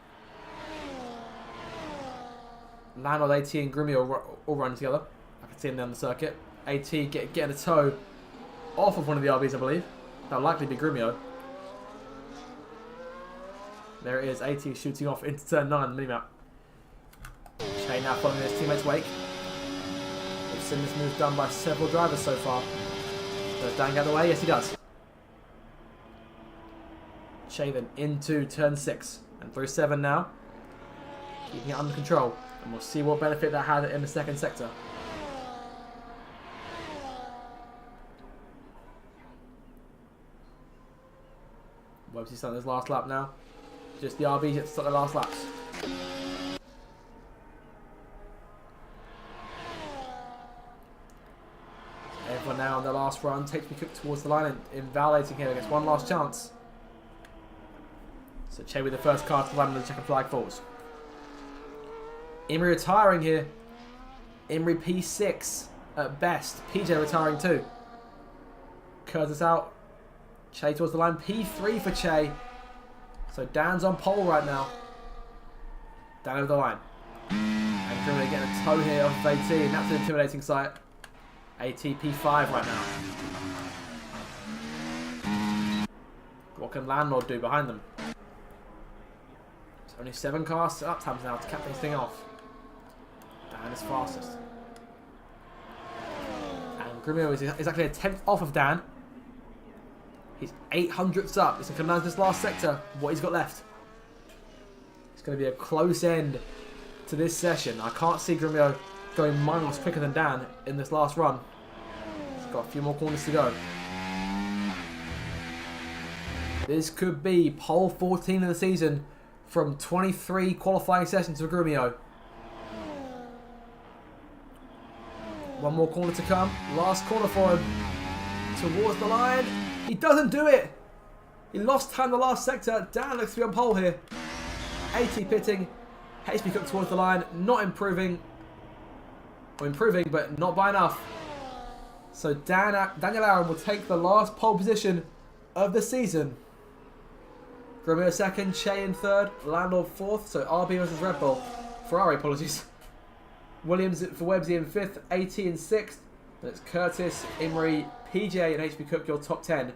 Lando, AT and Grumio all running together. I can see him down the circuit. AT getting a tow off of one of the RBs, I believe. That'll likely be Grumio. There it is, AT shooting off into turn 9, mini-map. Che now following his teammate's wake. We've seen this move done by several drivers so far. Does Dan get away? Yes, he does. Che then into turn 6 and through 7 now. Keeping it under control. And we'll see what benefit that had in the second sector. Websy's starting his last lap now. Just the RBs yet to start their last laps. Everyone now on their last run. Takes me quick towards the line and invalidating here. Gets one last chance. So Che with the first car to land on the checkered flag falls. Imri retiring here. Imri P6 at best. PJ retiring too. Curtis out. Che towards the line. P3 for Che. So Dan's on pole right now. Dan over the line. And Grimio getting a toe here off of AT, and that's an intimidating sight. ATP5 right now. What can Landlord do behind them? It's only 7 cars up times now to cap this thing off. Dan is fastest. And Grimio is exactly a 10th off of Dan. He's 800ths up. This can land this last sector. What he's got left. It's going to be a close end to this session. I can't see Grimio going miles quicker than Dan in this last run. He's got a few more corners to go. This could be pole 14 of the season from 23 qualifying sessions for Grimio. One more corner to come. Last corner for him. Towards the line. He doesn't do it. He lost time in the last sector. Dan looks to be on pole here. 80 pitting. HP Cook towards the line. Not improving. Or improving, but not by enough. So Daniel Aaron will take the last pole position of the season. Grimio second, Che in third, Landlord fourth. So RB versus Red Bull. Ferrari, apologies. Williams for Webbsy in fifth, AT in sixth. Then it's Curtis, Imrie, PJ and HP Cook, your top 10.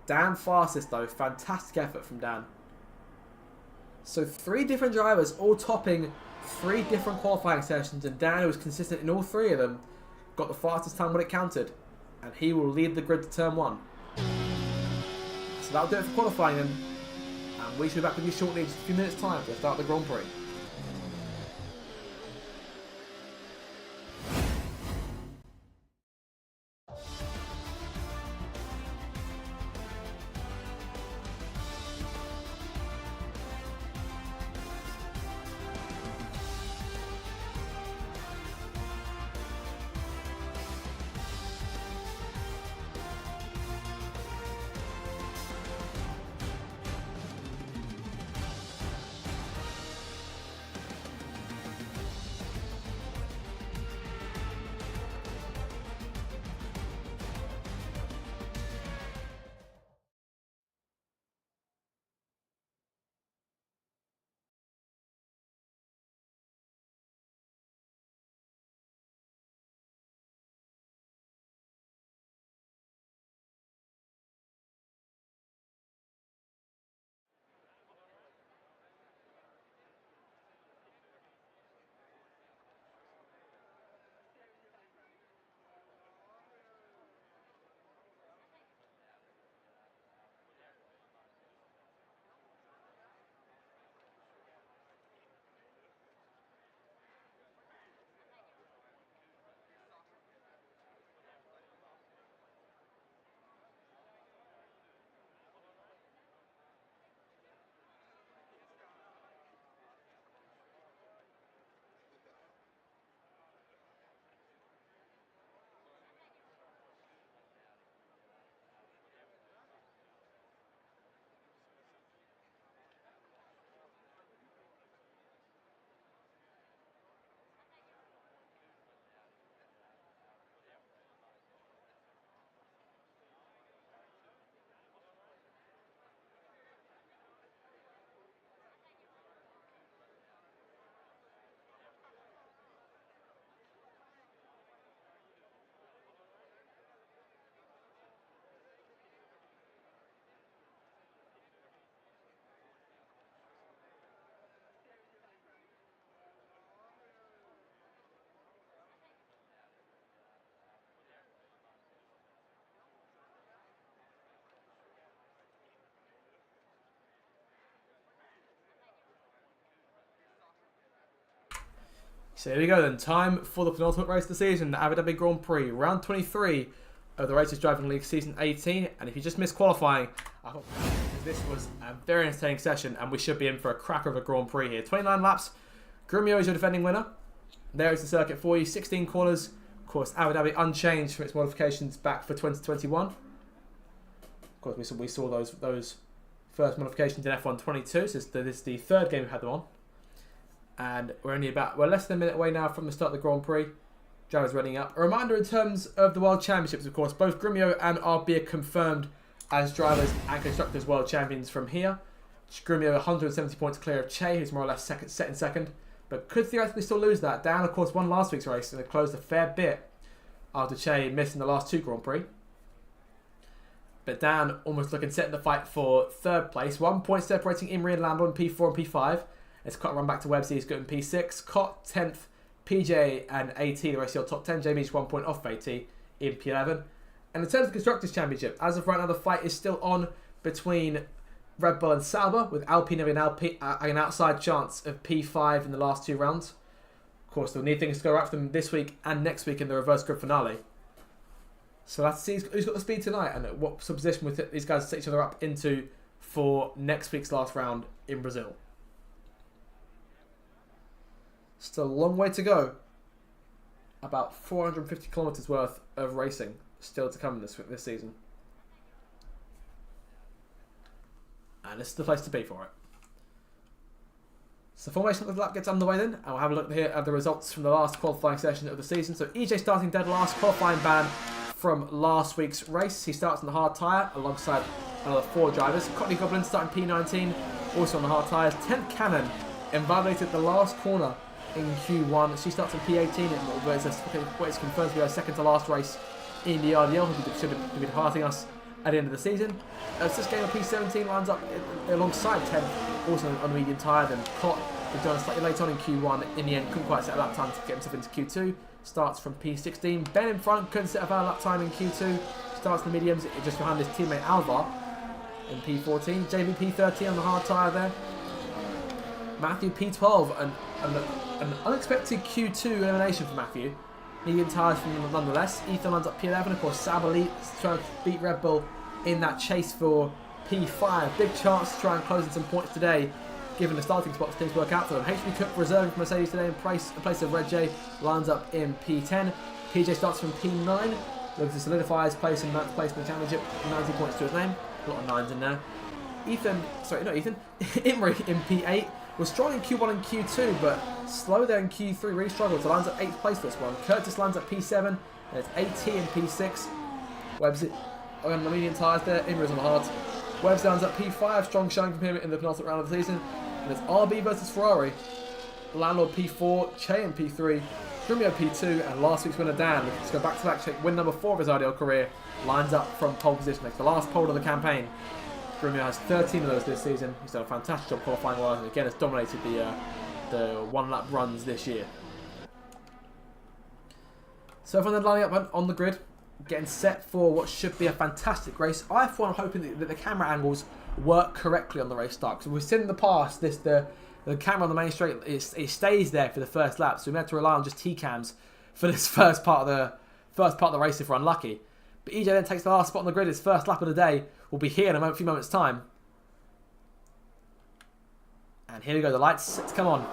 Dan fastest though. Fantastic effort from Dan. So 3 different drivers all topping 3 different qualifying sessions, and Dan, who was consistent in all 3 of them, got the fastest time when it counted. And he will lead the grid to turn 1. So that'll do it for qualifying then. And we should be back with you shortly in just a few minutes time to start the Grand Prix. So here we go then. Time for the penultimate race of the season, the Abu Dhabi Grand Prix, round 23 of the Races Driving League season 18. And if you just missed qualifying, I hope this was a very entertaining session and we should be in for a cracker of a Grand Prix here. 29 laps. Grimio is your defending winner. There is the circuit for you. 16 corners. Of course, Abu Dhabi unchanged from its modifications back for 2021. Of course, we saw those first modifications in F1 22. So this is the 3rd game we've had them on. And we're less than a minute away now from the start of the Grand Prix. Drivers running up. A reminder in terms of the World Championships, of course, both Grimio and RB are confirmed as drivers and constructors world champions from here. Grumio 170 points clear of Che, who's more or less set in second, but could theoretically still lose that. Dan, of course, won last week's race and it closed a fair bit after Che missing the last 2 Grand Prix. But Dan almost looking set in the fight for 3rd place. 1 point separating Imri and Lando in P4 and P5. It's Cott run back to Websy, he's good in P6. Cott 10th, PJ and AT, the rest of your top 10. JB's 1 point off AT in P11. And in terms of the Constructors' Championship, as of right now, the fight is still on between Red Bull and Sauber, with Alpine having an outside chance of P5 in the last 2 rounds. Of course, they'll need things to go right for them this week and next week in the reverse grid finale. So let's see who's got the speed tonight and what position with these guys set each other up into for next week's last round in Brazil. Still a long way to go. About 450 kilometres worth of racing still to come this season. And this is the place to be for it. So formation of the lap gets underway then, and we'll have a look here at the results from the last qualifying session of the season. So EJ starting dead last, qualifying ban from last week's race. He starts on the hard tyre alongside another 4 drivers. Courtney Goblin starting P19, also on the hard tyres. 10th Cannon invalidated the last corner in Q1. She starts on P18, and what is confirmed to be her second to last race in the RDL, who should have been departing us at the end of the season. This game of P17 lines up alongside 10th, also on a medium tyre. Then Cott was done slightly late on in Q1. In the end, couldn't quite set a lap time to get himself into Q2. Starts from P16. Ben in front, couldn't set a valid lap time in Q2. Starts in the mediums, just behind his teammate Alvar in P14. JB P13 on the hard tyre there. Matthew P12, an unexpected Q2 elimination for Matthew. Medium tyres from him nonetheless. Ethan lands up P11. Of course, Sauber trying to beat Red Bull in that chase for P5. Big chance to try and close in some points today, given the starting spots things work out for them. HB Cook reserving for Mercedes today in place of Red J, lands up in P10. PJ starts from P9. Looks to solidify his place in 9th place in the championship. 90 points to his name. A lot of 9s in there. Imri in P8. Was strong in Q1 and Q2, but slow there in Q3, really struggled. So lands at 8th place for this one. Curtis lands at P7, and it's AT in P6. Webbs on the medium tyres there, Imri's on the hards. Webbs lands at P5, strong showing from him in the penultimate round of the season. And it's RB versus Ferrari. Landlord P4, Che in P3, Grumio P2, and last week's winner Dan, let's go back-to-back check, win number 4 of his RDL career, lines up from pole position. It's the last pole of the campaign. Grumio has 13 of those this season. He's done a fantastic job qualifying well, and again has dominated the 1-lap runs this year. So everyone then lining up on the grid, getting set for what should be a fantastic race. I'm hoping that the camera angles work correctly on the race start, because we've seen in the past the camera on the main straight, it stays there for the first lap, so we have to rely on just T-cams for this first part of the race if we're unlucky. But EJ then takes the last spot on the grid. His first lap of the day will be here in a few moments' time. And here we go, the lights come on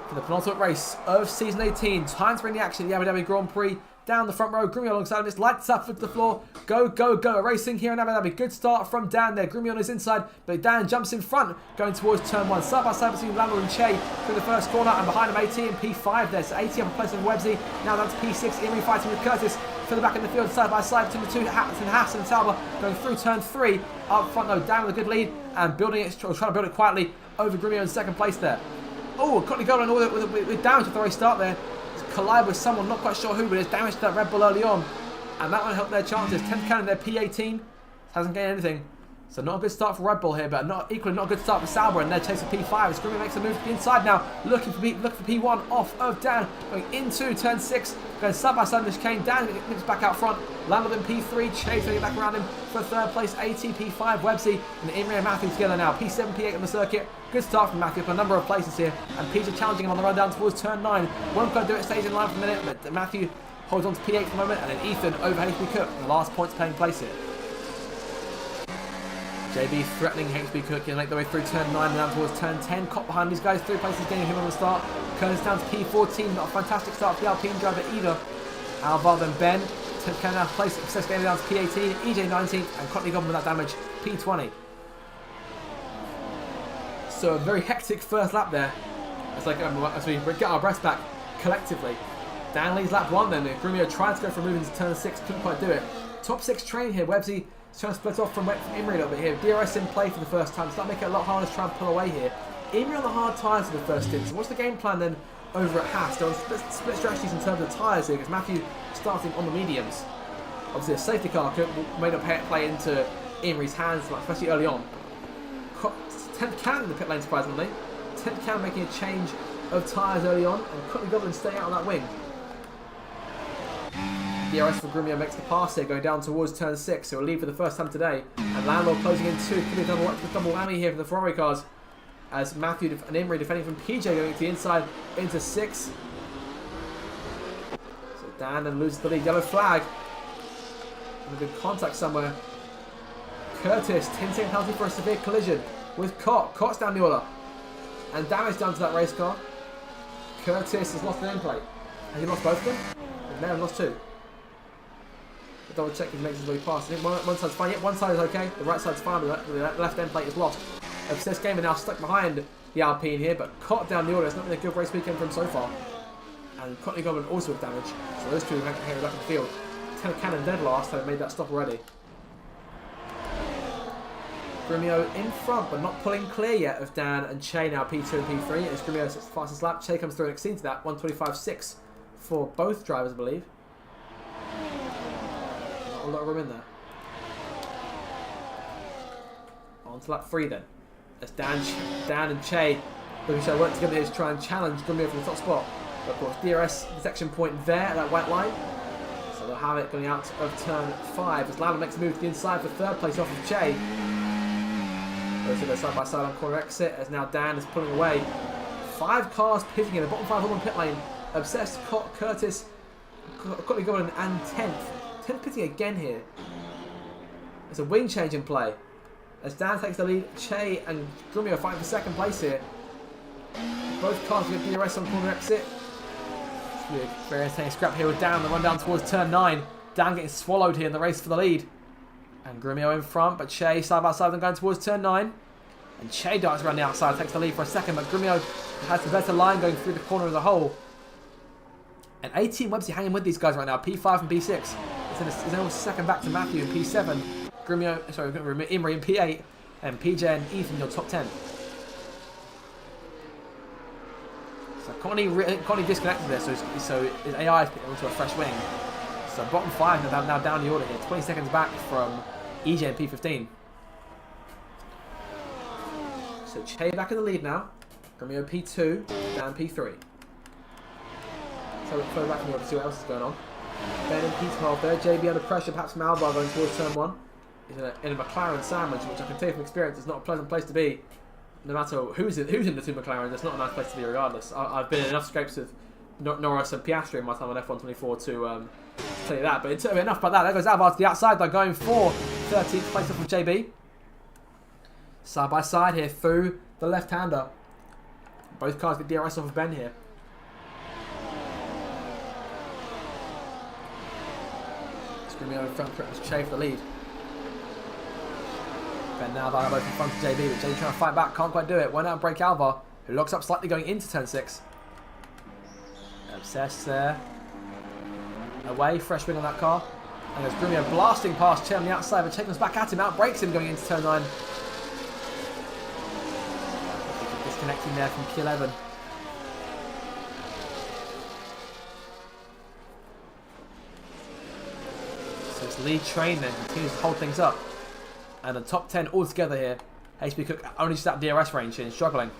for the penultimate race of Season 18. Time to bring the action at the Abu Dhabi Grand Prix. Down the front row, Grumio alongside him, lights up to the floor. Go, go, go. Racing here in Abu Dhabi. Good start from Dan there. Grumio on his inside, but Dan jumps in front, going towards turn 1. Side by side between Lando and Che through the first corner, and behind him AT and P5 there. So AT up a place of Websy. Now down to P6. Imri fighting with Curtis for the back in the field, side by side between the two, Haas and Sauber, going through turn 3. Up front though, Dan with a good lead, and building it, trying to build it quietly over Grumio in second place there. Oh, Courtney Golan with damage at the race start there. Collide with someone, not quite sure who, but it's damage to that Red Bull early on, and that won't help their chances. 10th Cannon there, P18, hasn't gained anything, so not a good start for Red Bull here, but equally not a good start for Sauber, and they're chasing P5. Screaming makes a move to the inside now, looking for P1 off of Dan, going into turn 6, going side by side with Chicane. Dan nips back out front, landed in P3, chasing it back around him for 3rd place. AT, P5, Websy, and Imri and Matthew together now. P7, P8 on the circuit. Good start from Matthew for a number of places here, and Peter challenging him on the run down towards turn 9. Won't quite do it, stays in line for a minute, but Matthew holds on to P8 for the moment, and then Ethan over HB Cook, the last points paying place here. JB threatening HB Cook, he'll make their way through turn 9 and down towards turn 10. Caught behind these guys, 3 places gaining him on the start. Curtis down to P14, not a fantastic start for the Alpine driver either. Alvar then Ben, can now place success getting down to P18, EJ 19th, and Courtney Goblin with that damage, P20. So a very hectic first lap there. It's like as we get our breaths back collectively. Dan leads lap 1 then. Grumio tried to go for a move into turn 6, couldn't quite do it. Top 6 train here. Websy He's trying to split off from Imri a little bit here. DRS in play for the first time. So that'll make it a lot harder to try and pull away here. Imri on the hard tyres for the first stint. So what's the game plan then over at Haas? There are split strategies in terms of the tyres here because Matthew starting on the mediums. Obviously a safety car may not play into Imri's hands, especially early on. 10th can in the pit lane, surprisingly. 10th can making a change of tyres early on, and Courtney Goblin staying out on that wing. DRS for Grumio makes the pass here, going down towards turn 6, so he'll leave for the first time today. And Landlord closing in 2, could be a double whammy here for the Ferrari cars, as Matthew and Imri defending from PJ going to the inside into 6. So Dan then loses the lead, yellow flag. With a contact somewhere. Curtis, 10-second penalty for a severe collision with Cott. Cott's down the order. And damage done to that race car. Curtis has lost an end plate. Has he lost both of them? He may have lost 2. I'll double check if he makes his way past. I think one side's fine. Yep, one side is okay. The right side's fine, but the left end plate is lost. Obsessed Gamer now stuck behind the Alpine here, but Cott down the order. It's not been a good race weekend for him so far. And Courtney Goblin also with damage. So those two are back in the field. 10 cannon dead last, having made that stop already. Grumio in front, but not pulling clear yet of Dan and Che now, P2 and P3. As Grumio sits the fastest lap, Che comes through and exceeds that, 1:25.6 for both drivers, I believe. Not a lot of room in there. On to lap 3 then. As Dan and Che looking to work together here to try and challenge Grumio for the top spot. But of course, DRS detection point there at that white line. So they'll have it going out of turn 5 as Lando makes a move to the inside for 3rd place off of Che. Goes to go side by side on corner exit as now Dan is pulling away. 5 cars pitting in the bottom 5 on pit lane. Obsessed, Curtis, Courtney Goblin and 10th. 10th pitting again here. There's a wing change in play. As Dan takes the lead, Che and Grumio fighting for 2nd place here. Both cars get DRS on corner exit. Very entertaining scrap here with Dan, the run down towards turn 9. Dan getting swallowed here in the race for the lead. And Grumio in front, but Che side by side then going towards turn 9. And Che darts around the outside, takes the lead for a second, but Grumio has the better line going through the corner as a whole. And 18 Websy hanging with these guys right now, P5 and P6. It's in almost second back to Matthew in P7. Imri in P8, and PJ and Ethan in your top 10. So Connie disconnected there, so his AI is put onto a fresh wing. So bottom 5 now down the order here, 20 seconds back from EJ and P15. So Che back in the lead now. Grumio P2, Dan P3. So we'll further back in the order to see what else is going on. Ben in P12 there, JB under pressure, perhaps Malbar going towards turn 1. He's in a McLaren sandwich, which I can tell you from experience is not a pleasant place to be. No matter who's in the 2 McLarens, it's not a nice place to be regardless. I've been in enough scrapes with Norris and Piastri in my time on F124 to tell you that. But enough about that. There goes Alvar to the outside. They're going for 13th place off of JB. Side by side here through the left-hander. Both cars get DRS off of Ben here. Grumio in front, Che for the lead. Ben now both in front of JB, but JB trying to fight back, can't quite do it. Went out and break Alvar, who locks up slightly going into turn 6. Obsessed there. Away, fresh wing on that car. And there's Grumio blasting past Che on the outside, but Che comes back at him, out breaks him going into turn 9. Disconnecting there from Q11. So it's lead train then, continues to hold things up. And the top 10 all together here. HP Cook only just out DRS range here and struggling.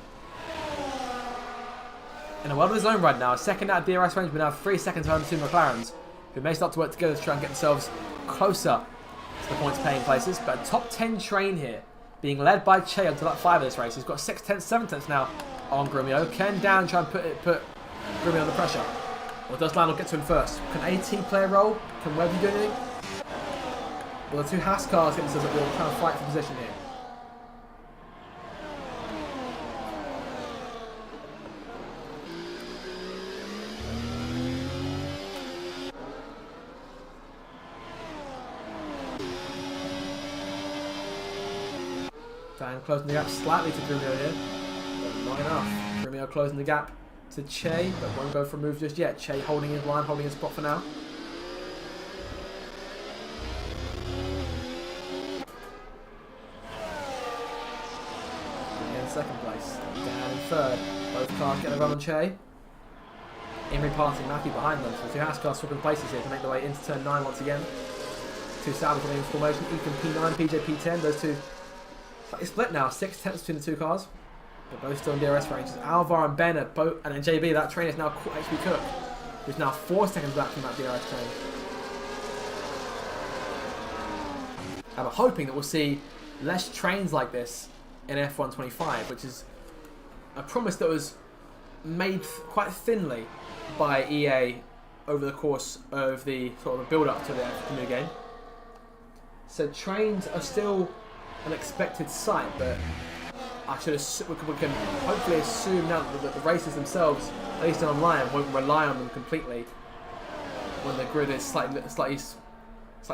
In a world of his own right now, second out of DRS range, but now 3 seconds behind the 2 McLarens, who may start to work together to try and get themselves closer to the points paying places. But a top 10 train here, being led by Che until that 5 of this race. He's got 6 tenths, 7 tenths now on Grumio. Can Dan try and put Grumio under pressure? Or does Lando get to him first? Can 18 play a role? Can Webby do anything? Well, the 2 Haas cars get themselves up there trying to fight for position here. Dan closing the gap slightly to Grumio here, but not enough. Grumio closing the gap to Che, but won't go for a move just yet. Che holding his line, holding his spot for now. in second place. Dan in third. Both cars getting a run on Che. Imrie passing Matthew behind them. So two Haas cars swapping places here to make their way into turn 9 once again. Two Sauber coming in formation. Ethan P9, PJ P10. Those two slightly split now. 6 tenths between the two cars. They're both still in DRS ranges. Alvar and Ben at both, and then JB, that train is now HP Cook, who's now 4 seconds back from that DRS train. And I'm hoping that we'll see less trains like this in F1 25, which is a promise that was made quite thinly by EA over the course of the sort of build-up to the new game. So trains are still an expected sight, but we can hopefully assume now that the races themselves, at least online, won't rely on them completely when the grid is slightly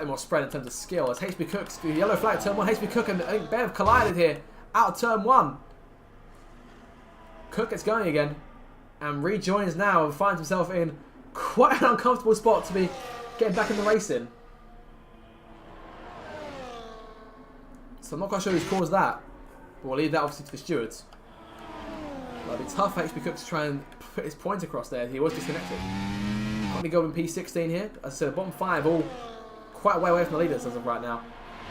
more spread in terms of skill. As HB Cook's the yellow flag, turn 1, HB Cook and I think Ben have collided here, out of turn 1. Cook gets going again and rejoins now and finds himself in quite an uncomfortable spot to be getting back in the racing. So I'm not quite sure who's caused that. But we'll leave that obviously to the stewards. It'll be tough for HB Cook to try and put his point across there. He was disconnected. Only going P16 here. As I said, the bottom 5 all quite a way away from the leaders as of right now.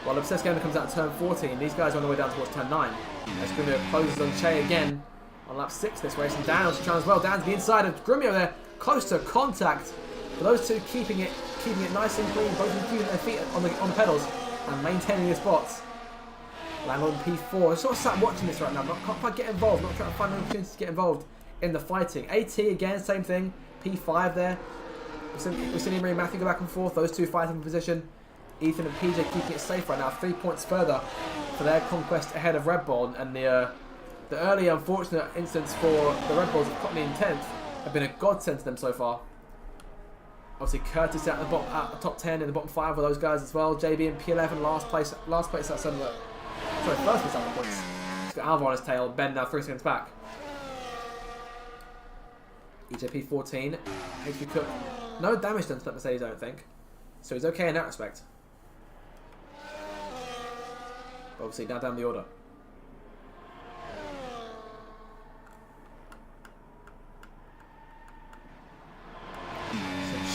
While Obsessed Gamer comes out of turn 14, these guys are on the way down towards turn 9. As Grumio closes on Che again on lap 6 this race. And Dan also trying as well. Down to the inside of Grumio there. Close to contact. But those two keeping it nice and clean. Both of them keeping their feet on the pedals and maintaining their spots. Landlord in P4. I sort of sat watching this right now, but I can't quite get involved. Not trying to find an opportunity to get involved in the fighting. AT again, same thing. P5 there. We've seen Imrie and Matthew go back and forth. Those two fighting for position. Ethan and PJ keeping it safe right now. 3 points further for their conquest ahead of Red Bull. And the early unfortunate instance for the Red Bulls of Cotney in 10th have been a godsend to them so far. Obviously Curtis at the top 10 in the bottom 5 with those guys as well. JB in P11 last place outside of the... Sorry, first place out of the points. He's got Alvar on his tail. Ben now 3 seconds back. EJP 14. HB Cook. No damage done to that Mercedes, I don't think. So he's okay in that respect. But obviously down the order. So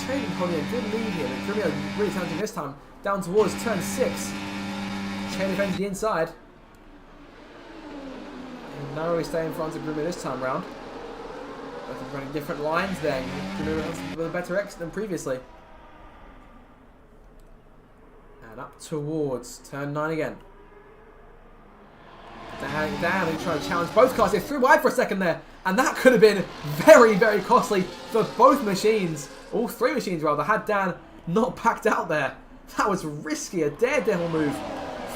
Shane holding a good lead here. And Grumio really challenging this time. Down towards turn 6. Chain event to the inside. And narrowly staying in front of Grumio this time round. Both running different lines there. Grumio has a better exit than previously. And up towards turn 9 again. Down and trying to challenge both cars. They threw wide for a second there. And that could have been very, very costly for both machines. All 3 machines rather. Had Dan not backed out there. That was risky. A daredevil move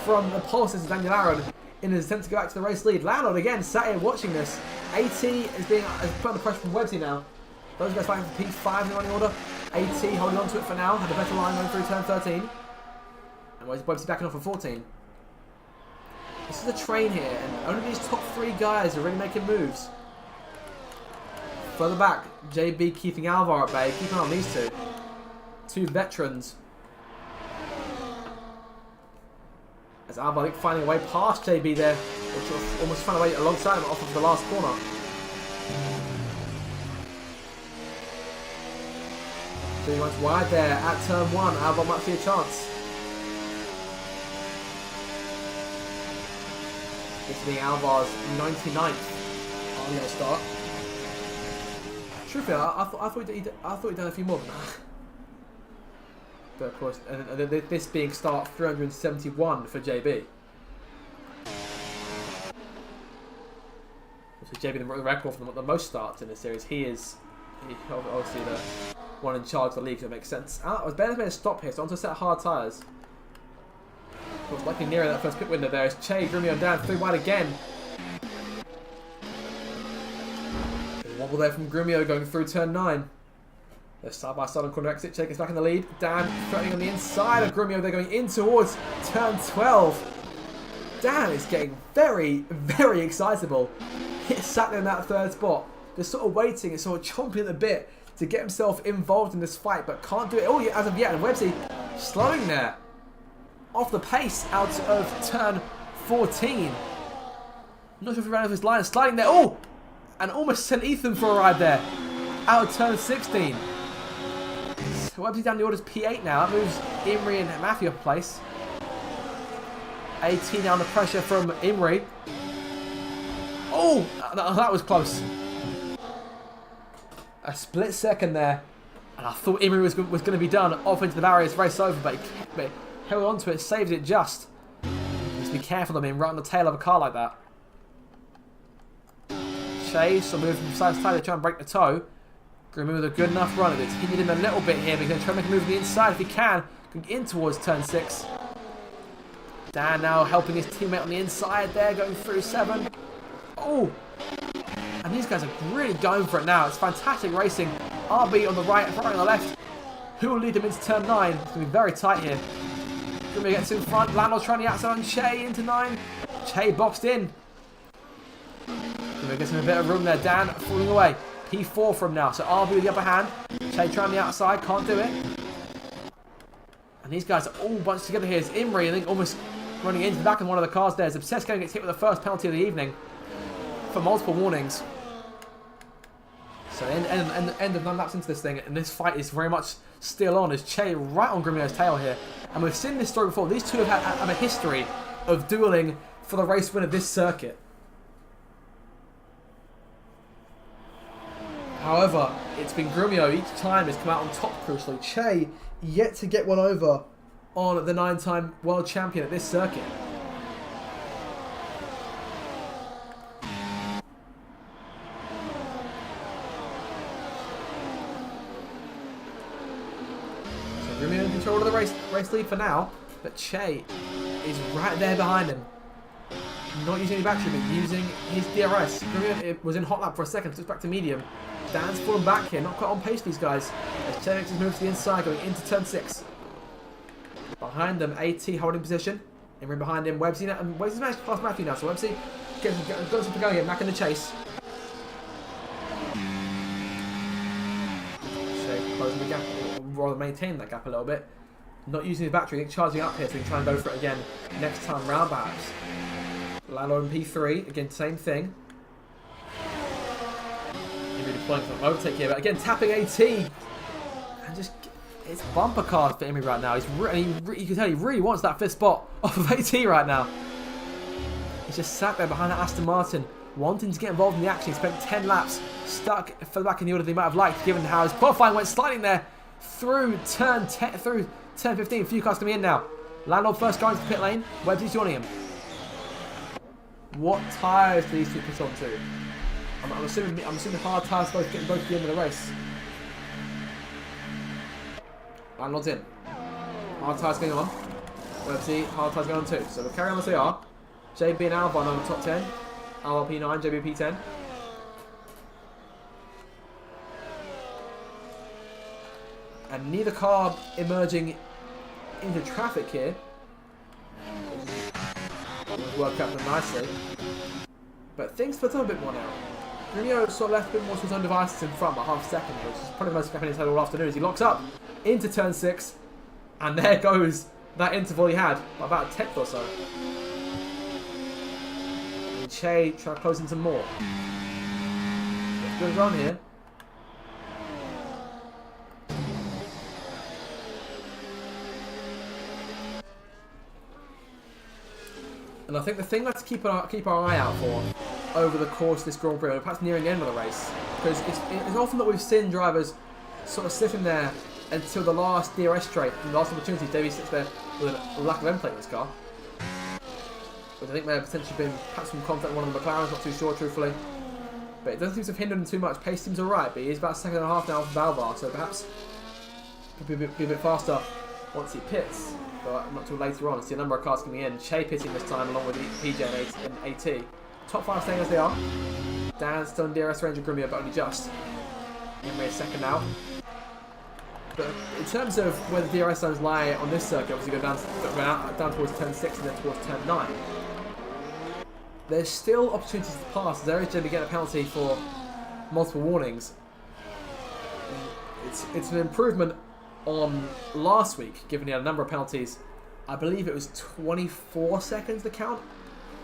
from the pulses of Daniel Aaron in his attempt to go back to the race lead. Landlord again sat here watching this. AT is put under pressure from Webbsy now. Those guys fighting for P5 in the running order. AT holding on to it for now. Had a better line going through turn 13. And Webbsy backing off for 14. This is a train here, and only these top 3 guys are really making moves. Further back, JB keeping Alvar at bay. Keeping on these two. 2 veterans. As Alvar, I think, finding a way past JB there, which almost found a way alongside him off of the last corner. So he went wide there at turn 1. Alvar might see a chance. This being Alvar's 99th on the start. Truthfully, I thought he'd done a few more than that. But of course, and this being start 371 for JB. So JB the record for the most starts in this series. He's obviously the one in charge of the league, so it makes sense. I was better to stop here, so onto a set of hard tyres. Of course, luckily nearer that first pit window there is Che, Grumio down, 3 wide again. Wobble there from Grumio going through turn 9. They're side by side on corner exit. Che gets back in the lead. Dan threatening on the inside of Grumio. They're going in towards turn 12. Dan is getting very, very excitable. He's sat there in that 3rd spot. Just sort of waiting and sort of chomping at the bit to get himself involved in this fight, but can't do it all as of yet. And Webbsy slowing there. Off the pace out of turn 14. Not sure if he ran over his line. Sliding there. Oh! And almost sent Ethan for a ride there. Out of turn 16. So Webbsy down the order's P8 now. That moves Imri and Matthew up a place. 18 now under pressure from Imri. Oh! That was close. A split second there. And I thought Imri was going to be done. Off into the barriers, race over, but he kept it, held on to it, saved it just. Just be careful of him right on the tail of a car like that. Chase will move from side to side to try and break the toe. Grimmy with a good enough run. It's hindered him a little bit here, but he's going to try and make a move on the inside if he can. Going in towards turn 6. Dan now helping his teammate on the inside there, going through 7. Oh! And these guys are really going for it now. It's fantastic racing. RB on the right, Ferrari on the left. Who will lead them into turn 9? It's going to be very tight here. Grimmy gets in front. Landlord's trying the outside on Che into 9. Che boxed in. Grimmy gets him a bit of room there. Dan falling away. P4 from now. So RB with the upper hand. Che trying the outside. Can't do it. And these guys are all bunched together here. It's Imri, I think, almost running into the back of one of the cars there. Zebsesko gets hit with the first penalty of the evening for multiple warnings. So end of 9 laps into this thing, and this fight is very much still on as Che right on Grimio's tail here. And we've seen this story before. These two have a history of dueling for the race win of this circuit. However, it's been Grumio each time has come out on top crucially. Che yet to get one over on the 9-time world champion at this circuit. So Grumio in control of the race lead for now, but Che is right there behind him. Not using any battery, but using his DRS. Grumio was in hot lap for a second, so it's back to medium. Dan's fallen back here, not quite on pace these guys. As Che makes his move to the inside, going into turn 6. Behind them, AT holding position. Imri behind him, Webbsy now, and Webbsy's managed to pass Matthew now, so Webbsy got something going here, back in the chase. Che closing the gap, or rather maintaining that gap a little bit. Not using his battery, charging up here, so he can try and go for it again next time round perhaps. Lalo in P3, again, same thing. Deploying for an overtake here, but again tapping AT, and just it's bumper cars for Imri right now. You can tell he really wants that 5th spot off of AT right now. He's just sat there behind that Aston Martin, wanting to get involved in the action. He spent 10 laps stuck further back in the order than he might have liked, given how his qualifying went, sliding there through turn 15. A few cars coming in now. Landlord first going to the pit lane. Webbsy's joining him. What tyres do these two put on to? I'm assuming hard tyres both getting both at the end of the race. Landlord's in. Hard tyres going on. Webbsy, hard tyres going on too. So we'll carry on as they are. JB and Albon on the top 10. Albon P9, JB P10. And neither car emerging into traffic here. Worked out them nicely. But things put on a bit more now. Grumio sort of left a bit more to his own devices in front by half a second, which is probably the most happening he's had all afternoon as he locks up into turn 6, and there goes that interval he had by about a 10th or so. And Che trying to close in some more. Good run here. And I think the thing let's keep our eye out for over the course of this Grand Prix, perhaps nearing the end of the race, because it's often that we've seen drivers sort of sitting there until the last DRS straight and the last opportunity. Davey sits there with a lack of end plate in his car, which I think may have potentially been perhaps some contact with one of the McLarens, not too sure truthfully. But it doesn't seem to have hindered him too much. Pace seems alright, but he is about a second and a half now off Valvar, so perhaps he'll be a bit faster once he pits. But not till later on. See a number of cars coming in. Che pitting this time along with PJ and AT. Top 5 staying as they are. Dan still in DRS range of Grumio, but only just. Imri a second now. But in terms of where the DRS zones lie on this circuit, obviously go down towards turn 6 and then towards turn 9. There's still opportunities to pass. There is going to get a penalty for multiple warnings. It's an improvement on last week, given he had a number of penalties. I believe it was 24 seconds to count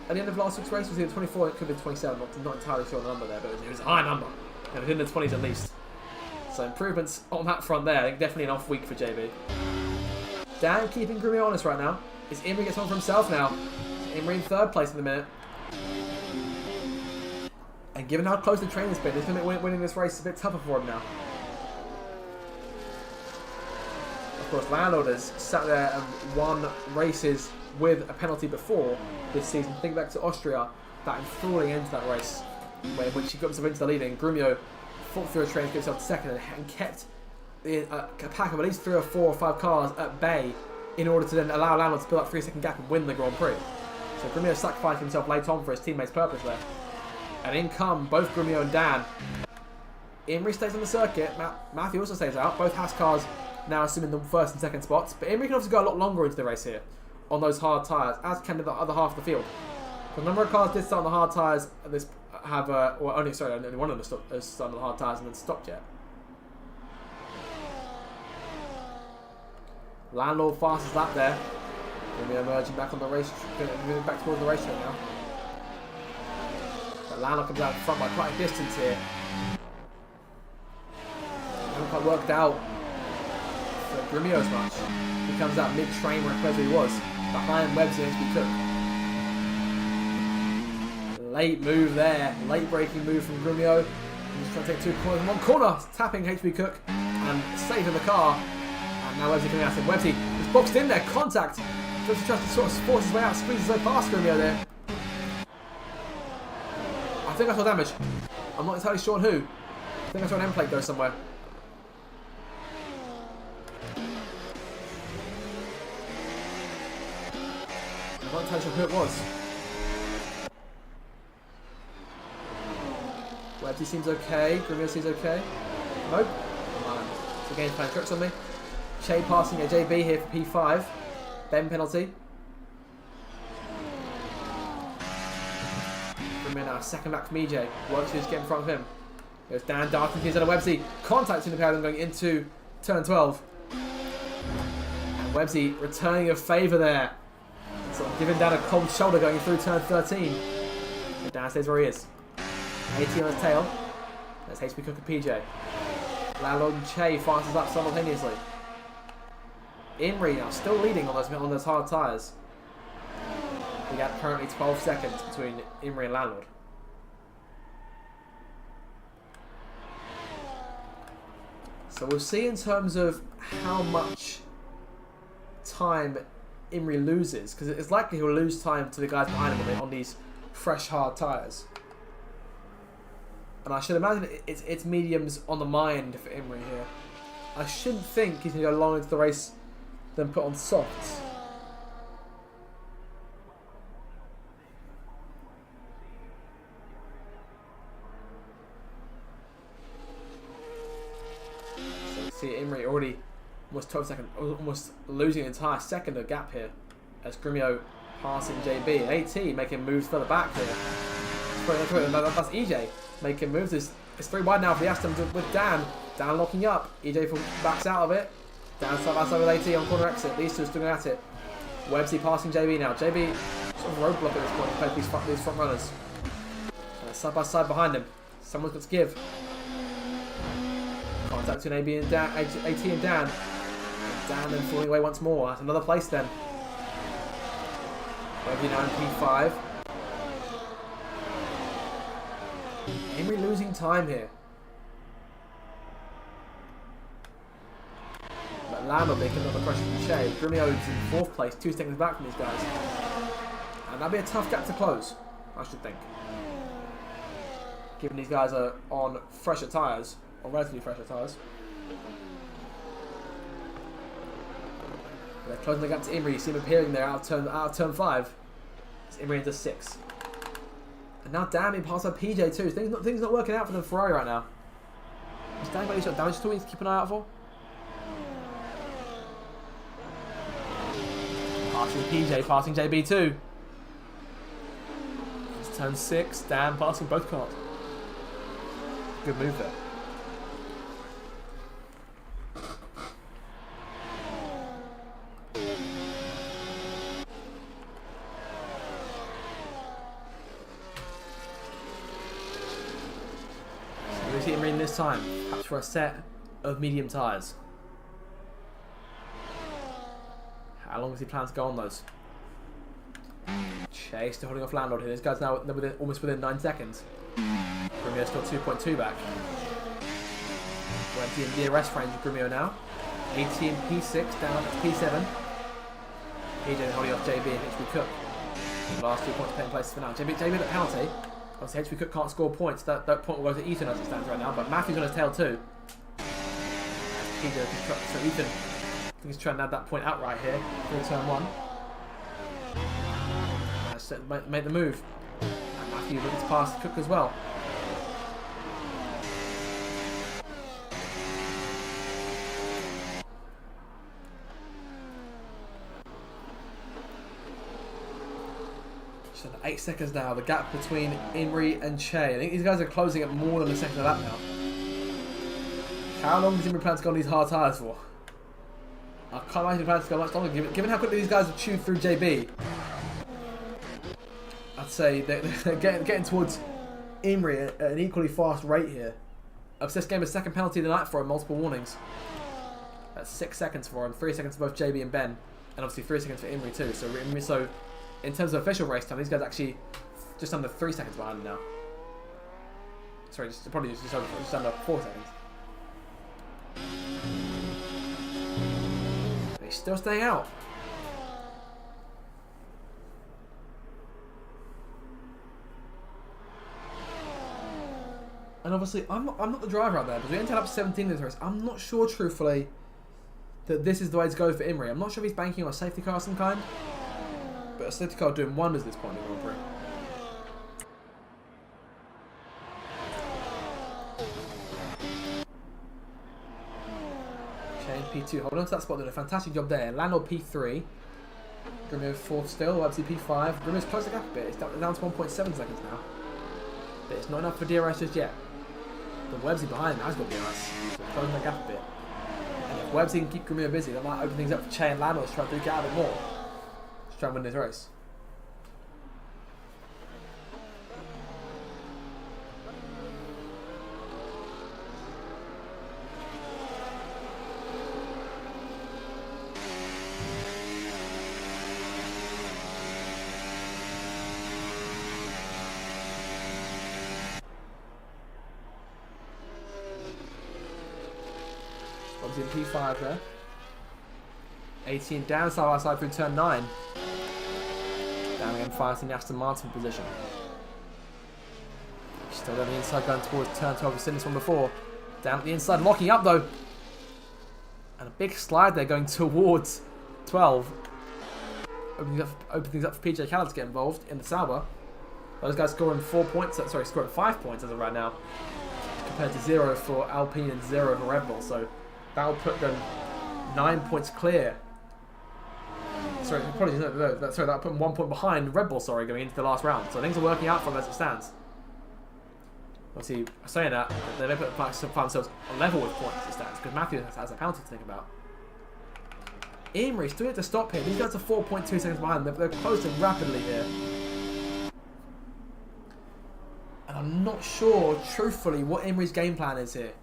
at the end of last week's race? Was it 24? It could have been 27. Not entirely sure on the number there, but it was a high number. And within the 20s at least. So improvements on that front there. I think definitely an off week for JB. Dan keeping Grumio honest right now. Is Imri gets on for himself now. Imri in third place in the minute. And given how close the training's been, it's going to make winning this race a bit tougher for him now. Of course, Landlord has sat there and won races with a penalty before this season. Think back to Austria, that enthralling end to that race, in which he got himself into the lead, and Grumio fought through a train to get himself to second and kept a pack of at least 3 or 4 or 5 cars at bay in order to then allow Landlord to build that 3-second gap and win the Grand Prix. So Grumio sacrificed himself late on for his teammates' purpose there. And in come both Grumio and Dan. Imri stays on the circuit. Matthew also stays out. Both Haas cars now assuming the first and second spots. But Imri can obviously go a lot longer into the race here on those hard tyres, as can the other half of the field. The number of cars did start on the hard tyres. This have only one of them has started on the hard tyres and then stopped yet. Landlord fastest lap there. Grumio emerging back on the race, moving back towards the racetrack now. But Landlord comes out in front by quite a distance here. Hasn't quite worked out for Grumio as much. He comes out mid-train where he was, behind Webbs and HB Cook. Late move there, late braking move from Grumio. He's trying to take 2 corners in 1 corner, tapping HB Cook and saving the car. And now Webbsy coming at him. Webbsy is boxed in there, contact. Just tries to sort of force his way out, squeezes his way past Grumio there. I think I saw damage. I'm not entirely sure on who. I think I saw an end plate go somewhere. I'm not entirely sure who it was. Webbsy seems okay. Grumio seems okay. Nope. Come on. So again, playing tricks on me. Che passing a JB here for P5. Ben penalty. Grumio now second back from EJ. Works to just get in front of him. There's Dan darting to his other Webbsy. Contacting the pair of them going into turn 12. And Webbsy returning a favour there. Sort of giving Dan a cold shoulder going through turn 13. And Dan stays where he is. 18 on his tail. That's HB Cook and PJ. Landlord and Che fastest up simultaneously. Imri now still leading on those hard tyres. We got currently 12 seconds between Imri and Landlord. So we'll see in terms of how much time Imri loses, because it's likely he'll lose time to the guys behind him on these fresh hard tyres. And I should imagine it's mediums on the mind for Imri here. I shouldn't think he's going to go long into the race then put on softs. So you see Imri already almost 12 seconds, almost losing an entire second of gap here as Grumio passing JB and AT making moves further back here. That's EJ making moves. It's 3 wide now for the Aston with Dan. Dan locking up. EJ backs out of it. Dan side by side with AT on corner exit. These two are still at it. Webbsy passing JB now. JB sort of roadblock at this point to play these front runners. Side by side behind him. Someone's got to give. Contact between AB and Dan, AT and Dan. And Dan then falling away once more. That's another place then. Webbsy now in P5. Imri losing time here. But Landlord making another crush from Che. Grumio is in 4th place, 2 seconds back from these guys. And that'll be a tough gap to close, I should think. Given these guys are on fresher tyres, or relatively fresher tyres. But they're closing the gap to Imri. You see him appearing there out of turn 5. It's Imri into 6. And now Dan being passed by PJ too. Things not working out for the Ferrari right now. Is Dan got any sort of damage to need to keep an eye out for? Passing PJ, passing JB too. It's turn 6. Dan passing both cars. Good move there. see Imri in this time. Perhaps for a set of medium tyres. How long does he plan to go on those? Chase still holding off Landlord here. This guy's now almost within 9 seconds. Grumio still 2.2 back. We're empty in DRS range of Grumio now. 18 P6 down to P7. AJ holding off JB and HB Cook. The last 2 points taking place for now. JB the penalty. Obviously HB Cook can't score points. That point will go to Ethan as it stands right now. But Matthew's on his tail too. So Ethan, I think he's trying to add that point outright here for turn 1. Made the move. And Matthew looks past Cook as well. Just 8 seconds now. The gap between Imri and Che. I think these guys are closing at more than a second of that now. How long does Imri plan to go on these hard tyres for? I can't imagine he plans to go much longer. Given how quickly these guys have chewed through JB. I'd say they're getting towards Imri at an equally fast rate here. Obsessed game a second penalty of the night for him, multiple warnings. That's 6 seconds for him, 3 seconds for both JB and Ben, and obviously 3 seconds for Imri too. So in terms of official race time, these guys are actually just under 3 seconds behind him now. Sorry, probably just under 4 seconds. But he's still staying out. And obviously, I'm not the driver out there, but we ended up 17 in this race. I'm not sure, truthfully, that this is the way to go for Imri. I'm not sure if he's banking on a safety car of some kind, but a safety car doing wonders at this point in the Grand Prix. Shane P2, holding on to that spot, doing a fantastic job there. Landlord P3. Grumio 4th still, Websy P5. Grumio's closed the gap a bit. It's down to 1.7 seconds now. But it's not enough for DRS just yet. But Websy behind him has got DRS. So closing the gap a bit. And if Websy can keep Grumio busy, that might open things up for Che and Landlord to try to get out a bit more. Just try and win this race. Obviously in P5 there. 18 down side by side through turn 9. Down again, fires in the Aston Martin position. Still on the inside going towards turn 12. We've seen this one before. Down at the inside, locking up though. And a big slide there going towards 12. Opening things up for PJ Callard to get involved in the Sauber. Those guys scoring 4 points, sorry, scoring 5 points as of right now. Compared to 0 for Alpine and 0 for Red Bull. So that will put them 9 points clear. Sorry, apologies, no, sorry, that put them 1 point behind Red Bull, sorry, going into the last round. So things are working out for them as it stands. Obviously, saying that, they may put themselves on level with points as it stands, because Matthew has a penalty to think about. Imri still at the stop here. These guys are 4.2 seconds behind them. They're closing rapidly here. And I'm not sure, truthfully, what Imri's game plan is here.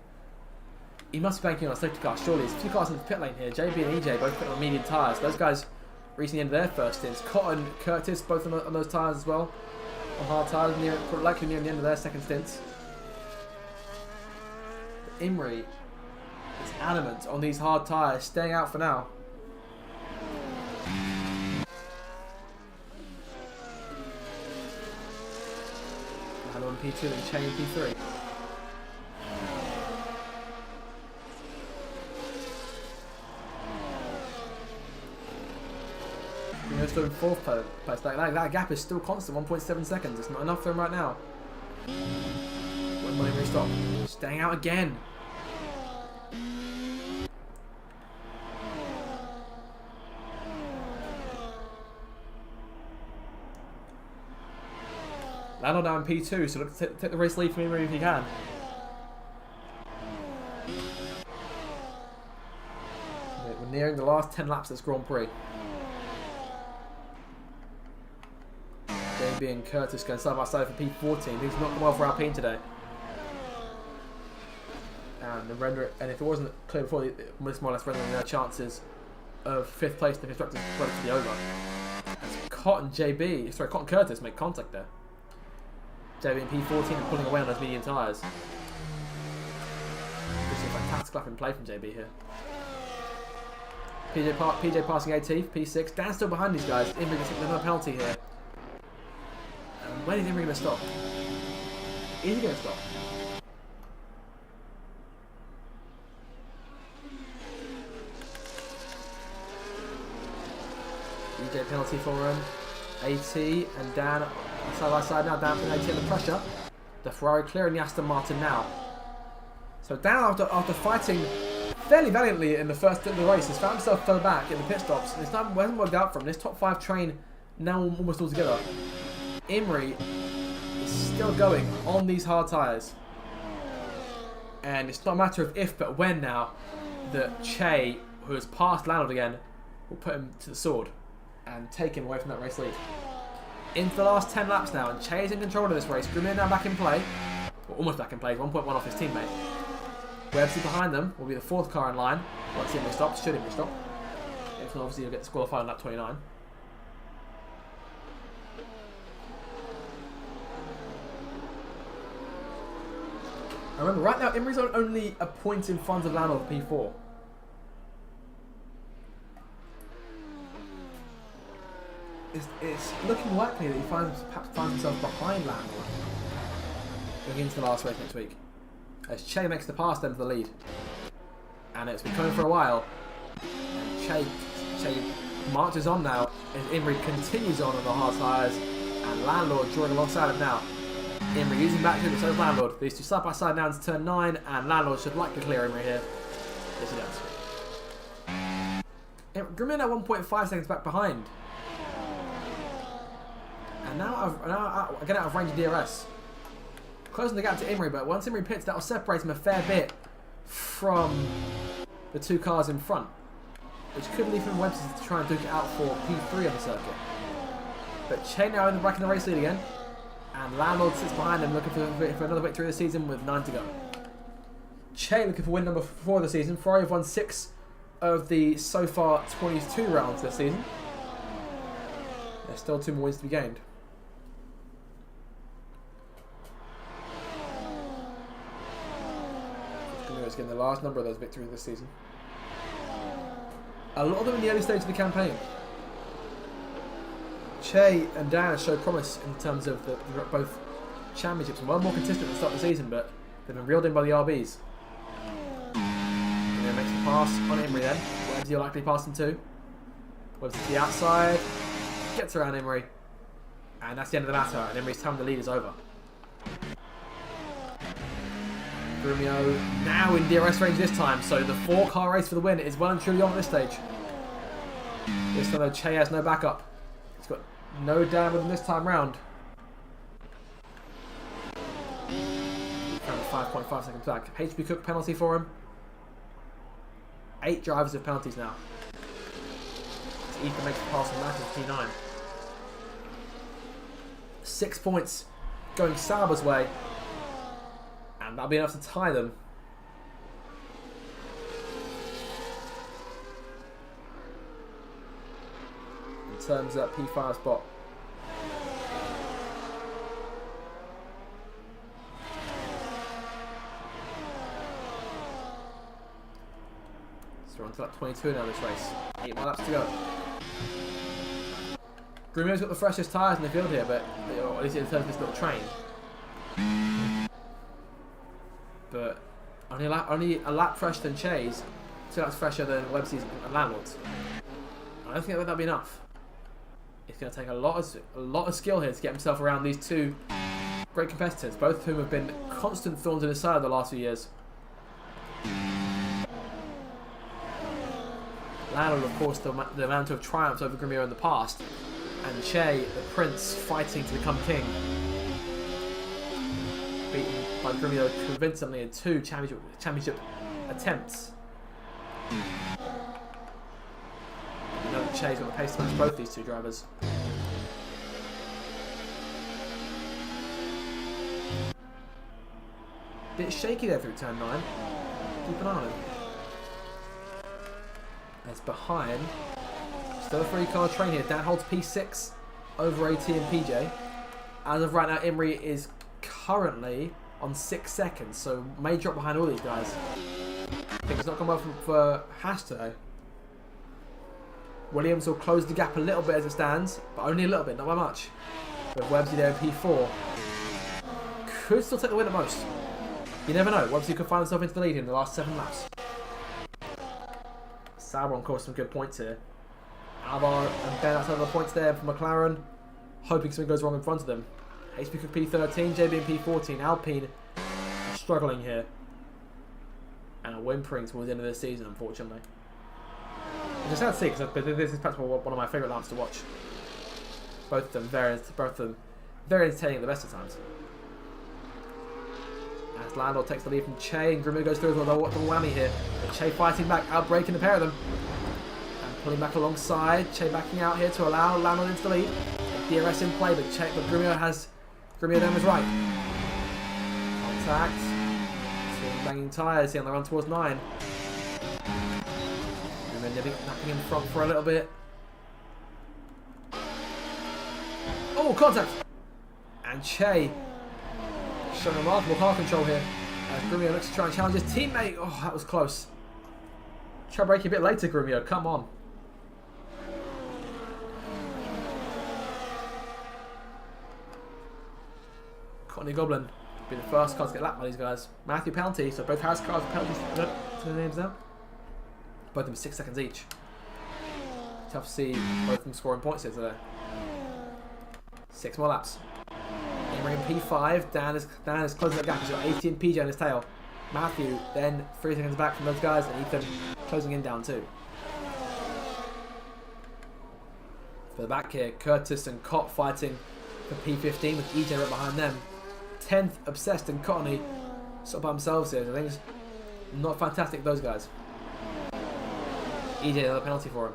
He must be banking on a safety car, surely. There's a few cars in the pit lane here. JB and EJ both putting on medium tyres. Those guys reaching the end of their first stints. Cotton, Curtis, both on those tyres as well. On hard tyres, likely near the end of their second stints. But Imri is adamant on these hard tyres, staying out for now. Hello on P2 and Chain P3. He's still in 4th place. That gap is still constant, 1.7 seconds. It's not enough for him right now. When will he restop? Staying out again. Lando now in P2, so look, take the race lead from Imri if you can. We're nearing the last 10 laps of this Grand Prix. JB and Curtis going side by side for P14. Things not well for Alpine today. and if it wasn't clear before, it was more or less rendering their chances of 5th place in the constructors relatively over. As Cotton Curtis make contact there. JB and P14 are pulling away on those medium tyres. This is a fantastic lap in play from JB here. PJ passing 18th, P6. Dan's still behind these guys. Imrie gets another penalty here. And when is Imrie going to stop? Is he going to stop? DJ penalty for him. AT and Dan side by side now. Dan from AT under pressure. The Ferrari clearing the Aston Martin now. So Dan, after fighting fairly valiantly in the race, has found himself further back in the pit stops. And it's not hasn't worked out for him. This top 5 train now almost all together. Imrie is still going on these hard tyres. And it's not a matter of if but when now that Che, who has passed Lando again, will put him to the sword and take him away from that race lead. Into the last 10 laps now, and Che is in control of this race. Grumio now back in play, or almost back in play, 1.1 off his teammate. Webster behind them will be the 4th car in line. Once Imrie stops, should Imrie stop. If not, obviously he'll get disqualified on lap 29. I remember right now, Imrie's only a point in front of Lando for P4. It's looking likely that he perhaps finds himself behind Lando going into the last race next week. As Che makes the pass then for the lead. And it's been coming for a while. And Che marches on now as Imrie continues on the hard tyres. And Landlord drawing alongside him now. Imrie using back to the so Landlord. These two side by side now into turn 9. And Landlord should likely clear Imrie here. Yes, he does. Grumio now 1.5 seconds back behind. And now again out of range of DRS. Closing the gap to Imrie, but once Imrie pits, that will separate him a fair bit from the 2 cars in front, which could leave him Webster to try and duke it out for P3 on the circuit. But Che now back in the race lead again, and Landlord sits behind him looking for another victory this season with 9 to go. Che looking for win number 4 of the season. Ferrari have won 6 of the so far 22 rounds this season. There's still 2 more wins to be gained. Is getting the large number of those victories this season. A lot of them in the early stage of the campaign. Che and Dan show promise in terms of both championships, and one more consistent at the start of the season, but they've been reeled in by the RBs. And then makes the pass on Imrie then. Where's he likely pass him to? Webster to the outside, gets around Imrie, and that's the end of the matter, and Imrie's time to lead is over. Grumio now in DRS range this time, so the 4-car race for the win is well and truly on at this stage. This time though, Che has no backup. He's got no Dan with him this time round. Found 5.5 seconds back. HP Cook penalty for him. 8 drivers with penalties now. As Ethan makes the pass on Matthews P9. 6 points going Sauber's way. And that'll be enough to tie them. In terms of that P5 spot. So we're on to lap 22 now this race. 8 more laps to go. Grumio's got the freshest tyres in the field here, but at least in terms of this little train. But only a lap fresher than Che's, 2 laps fresher than Webster's and Landlord's. I don't think that'll be enough. It's going to take a lot of skill here to get himself around these 2 great competitors, both of whom have been constant thorns in his side the last few years. Landlord, of course, the man to have triumphed over Grumio in the past, and Che, the prince, fighting to become king. Beaten by Grumio convincingly in 2 championship attempts. You know that Che's got the pace to match both these 2 drivers. Bit shaky there through turn 9. Keep an eye on him. It's behind. Still a 3-car train here. Dan holds P6 over AT and PJ. As of right now, Imri is currently on 6 seconds, so may drop behind all these guys. I think it's not gone well for Haas today. Williams will close the gap a little bit as it stands, but only a little bit, not by much. With Websy there in P4. Could still take the win at most. You never know. Websy could find himself into the lead in the last 7 laps. Sauber, of course, some good points here. Alvar and Ben outside of the points there for McLaren. Hoping something goes wrong in front of them. HP could P13, JB in P14. Alpine are struggling here. And are whimpering towards the end of this season, unfortunately. Which is sad to see, because this is perhaps one of my favourite laps to watch. Both of them very entertaining at the best of times. As Landor takes the lead from Che, and Grimmer goes through with a whammy here. But Che fighting back, outbreaking the pair of them. And pulling back alongside. Che backing out here to allow Landor into the lead. DRS in play, but Grimmer then was right. Contact. Two banging tyres here on the run towards 9. Grimmer napping in front for a little bit. Oh, contact! And Che showing remarkable car control here as Grumio looks to try and challenge his teammate. Oh, that was close. Try braking a bit later, Grumio. Come on. Courtney Goblin will be the first car to get lapped by these guys. Matthew penalty, so both Harris cars have penalties to their names now. Both of them 6 seconds each. Tough to see both of them scoring points here today. 6 more laps. Emery in P5. Dan is closing the gap. He's got 18 PJ on his tail. Matthew then 3 seconds back from those guys, and Ethan closing in down 2. For the back here, Curtis and Cott fighting for P15 with EJ right behind them. 10th, Obsessed and Cottony sort of by themselves here. So I think it's not fantastic, those guys. EJ, another penalty for him.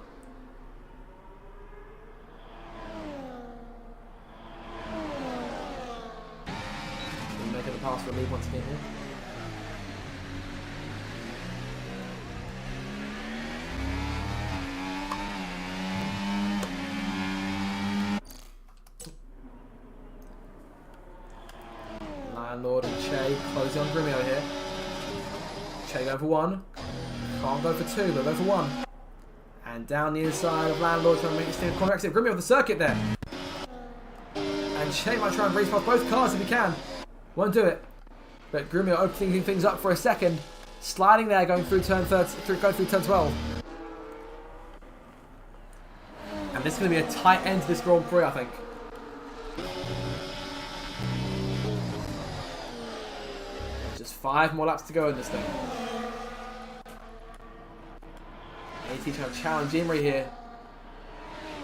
Making the pass for a lead once again here. Landlord and Che closing on Grimio here. Che going for 1. Can't go for 2, but go for 1. And down the inside of Landlord trying to make his team corner exit. Grimio with the circuit there. And Che might try and race past both cars if he can. Won't do it. But Grumio opening things up for a second. Sliding there, going through turn 12. And this is going to be a tight end to this Grand Prix, I think. Just 5 more laps to go in this thing. AT trying to challenge Imri here.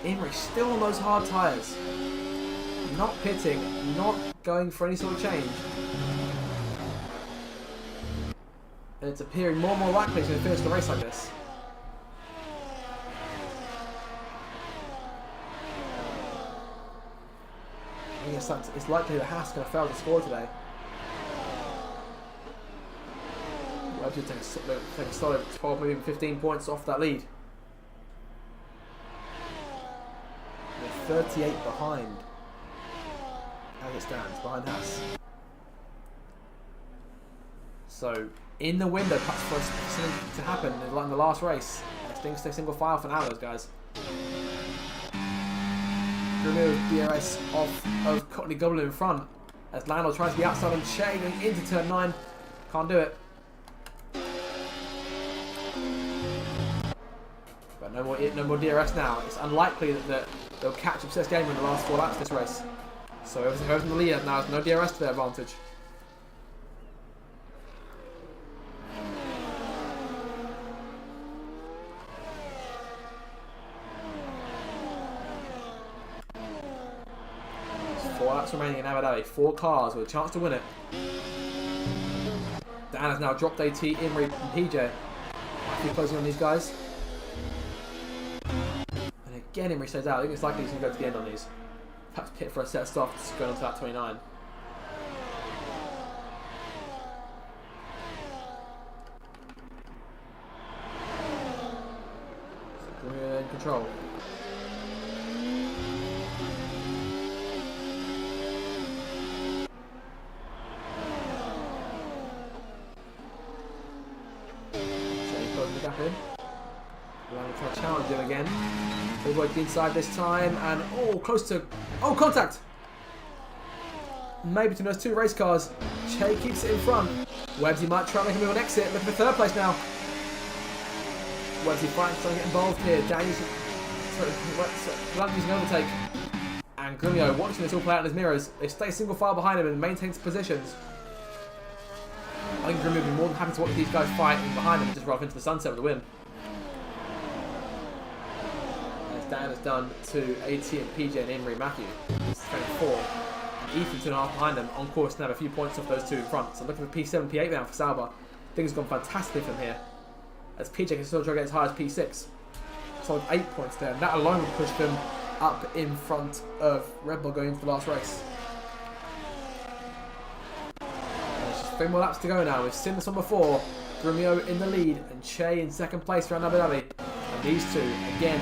Imri still on those hard tyres. Not pitting, not going for any sort of change. And it's appearing more and more likely he's going to finish the race like this. I guess it's likely that Haas is going to fail to score today. Webster take a solid 12, maybe 15 points off that lead. They're 38 behind. As it stands, behind Haas. So, in the window, perhaps for something to happen, like in the last race. Things stay single file for now, those guys. Remove DRS off of Courtney Goblin in front. As Lionel tries to be outside on Che going into turn 9. Can't do it. But no more DRS now. It's unlikely that they'll catch Obsessed Gamer in the last 4 laps of this race. So whoever's in the lead now has no DRS to their advantage. There's 4 laps remaining in Abu Dhabi. 4 cars with a chance to win it. Dan has now dropped AT, Imri and PJ. Matthew closing on these guys. And again Imri stays out. I think it's likely he's going to go to the end on these. Perhaps pit for a set stop going on to that 29. control. So he closes the gap in. Lando trying to challenge him again. They work inside this time, and oh, close to, oh, contact! Maybe between those two race cars. Che keeps it in front. Webbsy might try and make a move on exit, looking for third place now. Webbsy fighting, trying to get involved here. Daniel's using an overtake. And Grumio watching this all play out in his mirrors. They stay single file behind him and maintains positions. I think Grumio would be more than happy to watch these guys fight behind him and just ride off into the sunset with the win. As Dan has done to AT and PJ and Imri Matthew. This is 24. Ethan 2.5 behind them, on course to have a few points off those two in front. So looking for P7, P8 now for Sauber. Things have gone fantastically from here. As PJ can still try to get as high as P6. So 8 points there. And that alone would push them up in front of Red Bull going into the last race. There's just 3 more laps to go now. We've seen this one before. Grumio in the lead and Che in second place around Abu Dhabi. And these two, again,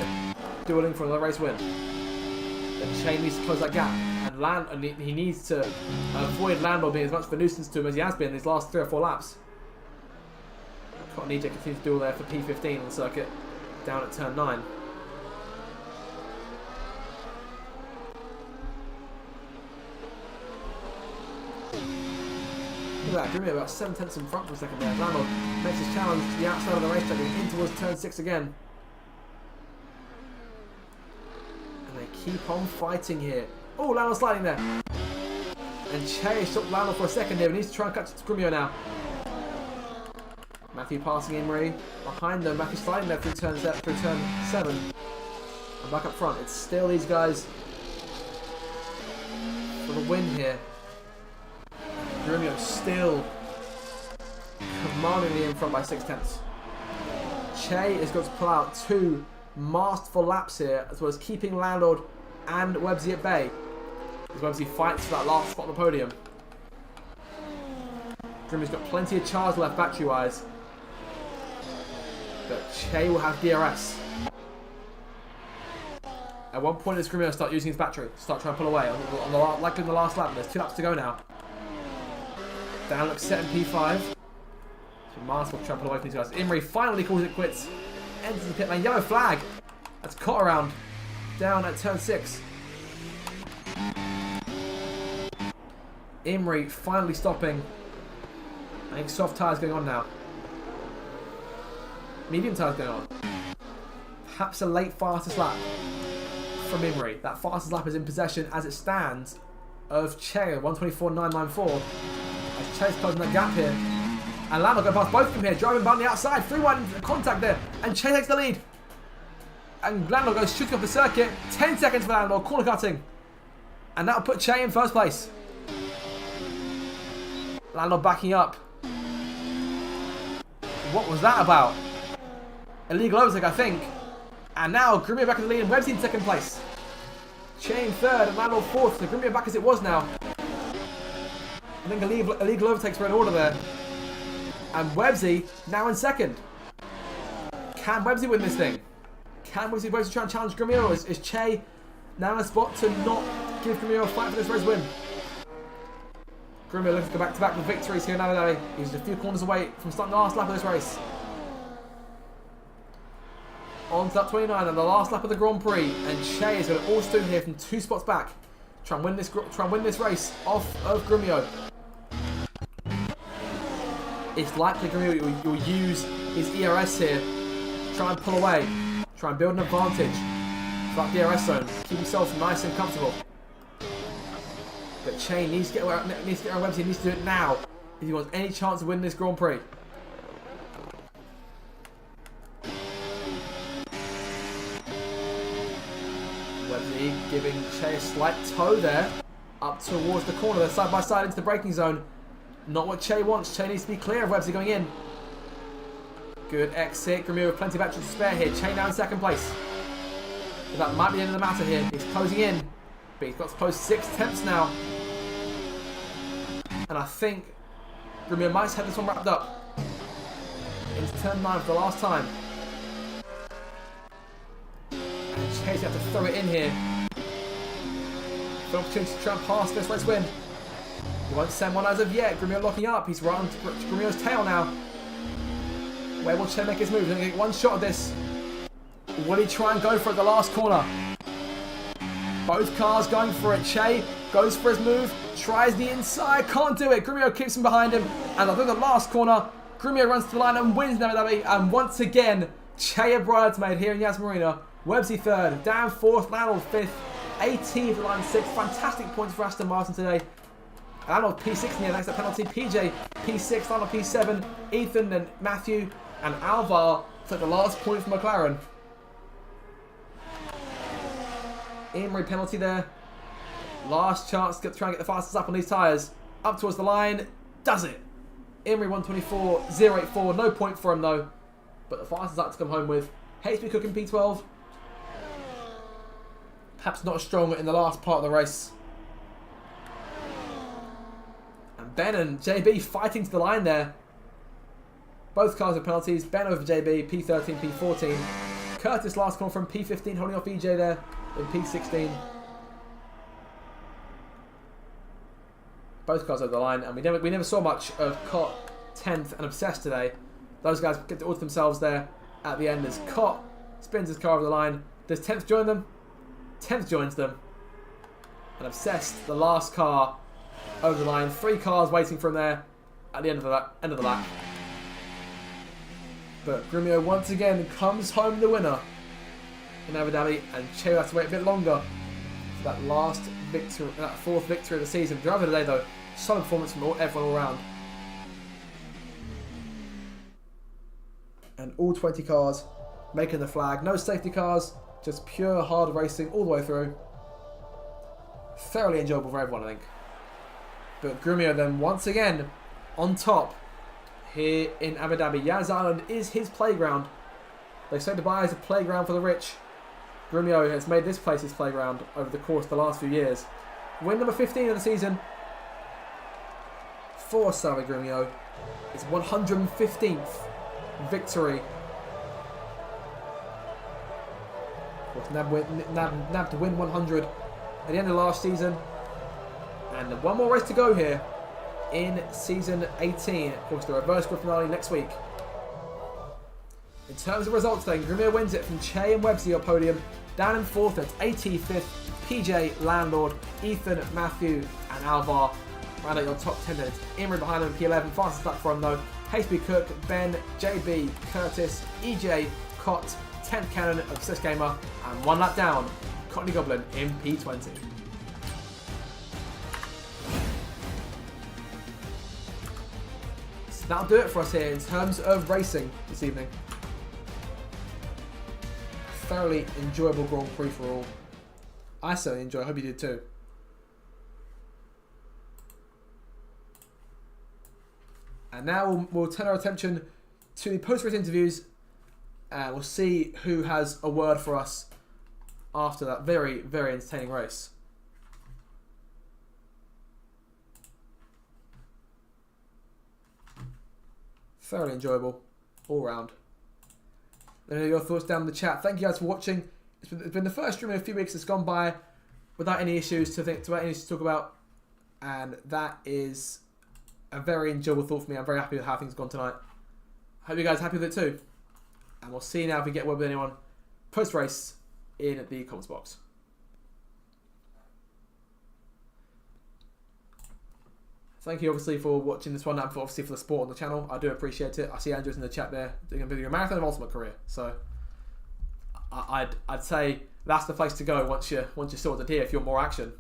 dueling for another race win. But Che needs to close that gap. And he needs to avoid Lando being as much of a nuisance to him as he has been in these last 3 or 4 laps. Cotton EJ continues to duel there for P15 on the circuit, down at turn 9. Look at that, Grumio about 7 tenths in front for a second there. Lando makes his challenge to the outside of the racetrack and in towards turn 6 again. And they keep on fighting here. Oh, Lando sliding there. And Che stopped Lando for a second here. He needs to try and catch Grumio now. Matthew passing Imri. Behind them, Matthew sliding there through turn 7. And back up front. It's still these guys for the win here. Grumio still commandingly in front by 6 tenths. Che is going to pull out 2 masterful laps here, as well as keeping Landlord and Webbsy at bay. As Webbsy fights for that last spot on the podium. Grumio's got plenty of charge left battery-wise. But Che will have DRS. At one point, is Grumio start using his battery, start trying to pull away, likely in the last lap. There's 2 laps to go now. Dan looks set in P5. So masterful trying to pull away from these guys. Imri finally calls it quits. Enters the pit lane. Yellow flag. That's caught around. Down at turn 6. Imri finally stopping. I think soft tyres going on now. Medium tyres going on. Perhaps a late fastest lap from Imri. That fastest lap is in possession as it stands of Che, 124.994. As Che's closing that gap here. And Lando going past both of them here, driving by on the outside, 3-1 contact there. And Che takes the lead. And Lando goes shooting up the circuit. 10 seconds for Lando, corner cutting. And that'll put Che in first place. Lando backing up. What was that about? Illegal overtake, I think. And now Grumio back in the lead and Webbsy in second place. Che in third and Lando fourth. So Grumio back as it was now. I think illegal overtakes were in order there. And Webbsy now in second. Can Webbsy win this thing? Can Webbsy try and challenge Grumio? Is Che now in a spot to not give Grumio a fight for this race win? Grumio looking to go back-to-back with victories here in Abu Dhabi. He's just a few corners away from starting the last lap of this race. On to lap 29 and the last lap of the Grand Prix. And Che is going to also do here from 2 spots back. Try and win this race off of Grumio. It's likely Grumio will use his ERS here. Try and pull away. Try and build an advantage for that DRS zone. Keep himself nice and comfortable. But Che needs to get around Webbsy. He needs to do it now if he wants any chance of winning this Grand Prix. Webbsy giving Che a slight toe there. Up towards the corner. They're side by side into the braking zone. Not what Che wants. Che needs to be clear of Webbsy going in. Good exit. Grumio with plenty of battery to spare here. Che now in second place. But that might be the end of the matter here. He's closing in. But he's got to close 6 tenths now. And I think Grumio might have this one wrapped up. Into turn 9 for the last time. Che's going to have to throw it in here. The opportunity to try and pass this race win. He won't send one as of yet. Grumio locking up. He's right on Grumio's tail now. Where will Che make his move? He's going to get one shot at this. Will he try and go for it at the last corner? Both cars going for it. Che goes for his move. Tries the inside. Can't do it. Grumio kicks him behind him. And I think the last corner, Grumio runs to the line and wins Abu Dhabi. And once again, Che a bridesmaid here in Yas Marina. Websy third. Dan fourth. Landau fifth. AT for line sixth. Fantastic points for Aston Martin today. Landau P6 in the next penalty. PJ P6. Landau P7. Ethan and Matthew and Alvar took the last point from McLaren. Emery penalty there. Last chance to try and get the fastest up on these tyres. Up towards the line. Does it. Emery 124.084. No point for him though. But the fastest up to come home with. HB Cook in P12. Perhaps not as strong in the last part of the race. And Ben and JB fighting to the line there. Both cars with penalties. Ben over JB, P13, P14. Curtis last corner from P15, holding off EJ there in P16. Both cars over the line, and we never saw much of Cott 10th and Obsessed today. Those guys get to order themselves there at the end as Cott spins his car over the line. Does 10th join them? 10th joins them. And Obsessed, the last car over the line. 3 cars waiting for him there at the end of the lap. But Grumio once again comes home the winner in Abu Dhabi, and Che will have to wait a bit longer for that last victory, that 4th victory of the season. Driver today though, solid performance from everyone all round. And all 20 cars making the flag. No safety cars, just pure hard racing all the way through. Thoroughly enjoyable for everyone, I think. But Grumio then once again on top here in Abu Dhabi. Yas Island is his playground. They say Dubai is a playground for the rich. Grumio has made this place his playground over the course of the last few years. Win number 15 of the season for Salvi Grumio. It's 115th victory. Of course, Nab to win 100 at the end of last season. And one more race to go here in season 18. Of course, the reverse grid finale next week. In terms of results then, Grumio wins it from Che and Websy on podium. Down in 4th, that's AT 5th, PJ, Landlord, Ethan, Matthew and Alvar. Round out your top 10 minutes. Emery behind them, P11, fastest lap for him though. HB Cook, Ben, JB, Curtis, EJ, Cott, 10th Cannon, Obsessed Gamer, and 1 lap down, Cottney Goblin in P20. So that'll do it for us here in terms of racing this evening. Thoroughly enjoyable Grand Prix for all. I certainly enjoy it. I hope you did too. And now we'll turn our attention to the post-race interviews, and we'll see who has a word for us after that very, very entertaining race. Thoroughly enjoyable all round. Let me know your thoughts down in the chat. Thank you guys for watching. It's been the first stream in a few weeks that's gone by without any issues to talk about, and that is a very enjoyable thought for me. I'm very happy with how things have gone tonight. Hope you guys are happy with it too. And we'll see now if we get word with anyone post-race in the comments box. Thank you obviously for watching this one and obviously for the support on the channel. I do appreciate it. I see Andrew's in the chat there doing a marathon of Ultimate Career. So I'd say that's the place to go once you're sorted here if you want more action.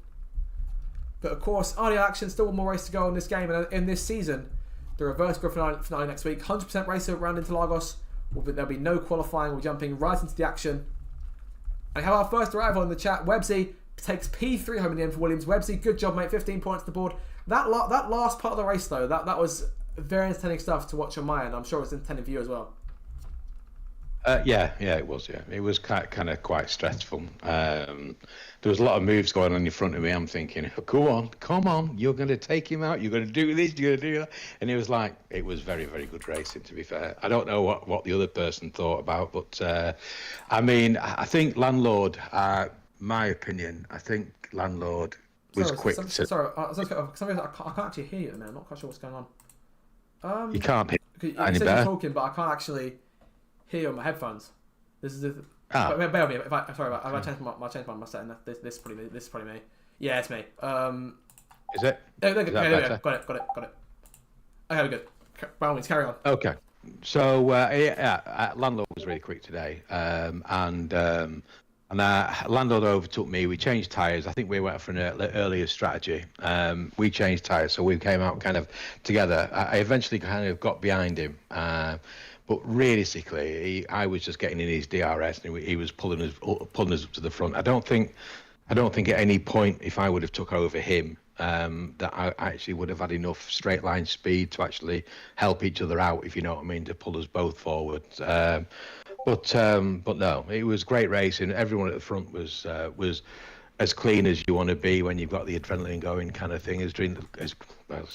But of course, RDL action, still one more race to go in this game and in this season. The reverse grid finale next week. 100% racer round into Lagos. There'll be no qualifying. We're jumping right into the action. And we have our first arrival in the chat. Websy takes P3 home in the end for Williams. Websy, good job, mate. 15 points to the board. That last part of the race, though, that was very entertaining stuff to watch on my end. I'm sure it's entertaining for you as well. Yeah, it was. Yeah, it was kind of quite stressful. There was a lot of moves going on in front of me. I'm thinking, go on, come on, you're going to take him out. You're going to do this. You're going to do that. And it was like, it was very, very good racing. To be fair, I don't know what the other person thought about, but I mean, I think Landlord. My opinion, I think Landlord was quick. Sorry, for some reason I can't actually hear you, man. I'm not quite sure what's going on. You can't hear any better. better. You're talking, but I can't actually hear you on my headphones. This is the. Bear with me. If I change my setting. This is probably me. Yeah, it's me. Is it? Got it. Okay, we're good. By all means, carry on. Okay. So Landlord was really quick today, and Landlord overtook me. We changed tyres. I think we went for an earlier strategy. We changed tyres, so we came out kind of together. I eventually kind of got behind him. But realistically, I was just getting in his DRS, and he was pulling us up to the front. I don't think at any point, if I would have took over him, that I actually would have had enough straight line speed to actually help each other out, if you know what I mean, to pull us both forward. But no, it was great racing. Everyone at the front was as clean as you want to be when you've got the adrenaline going, kind of thing. As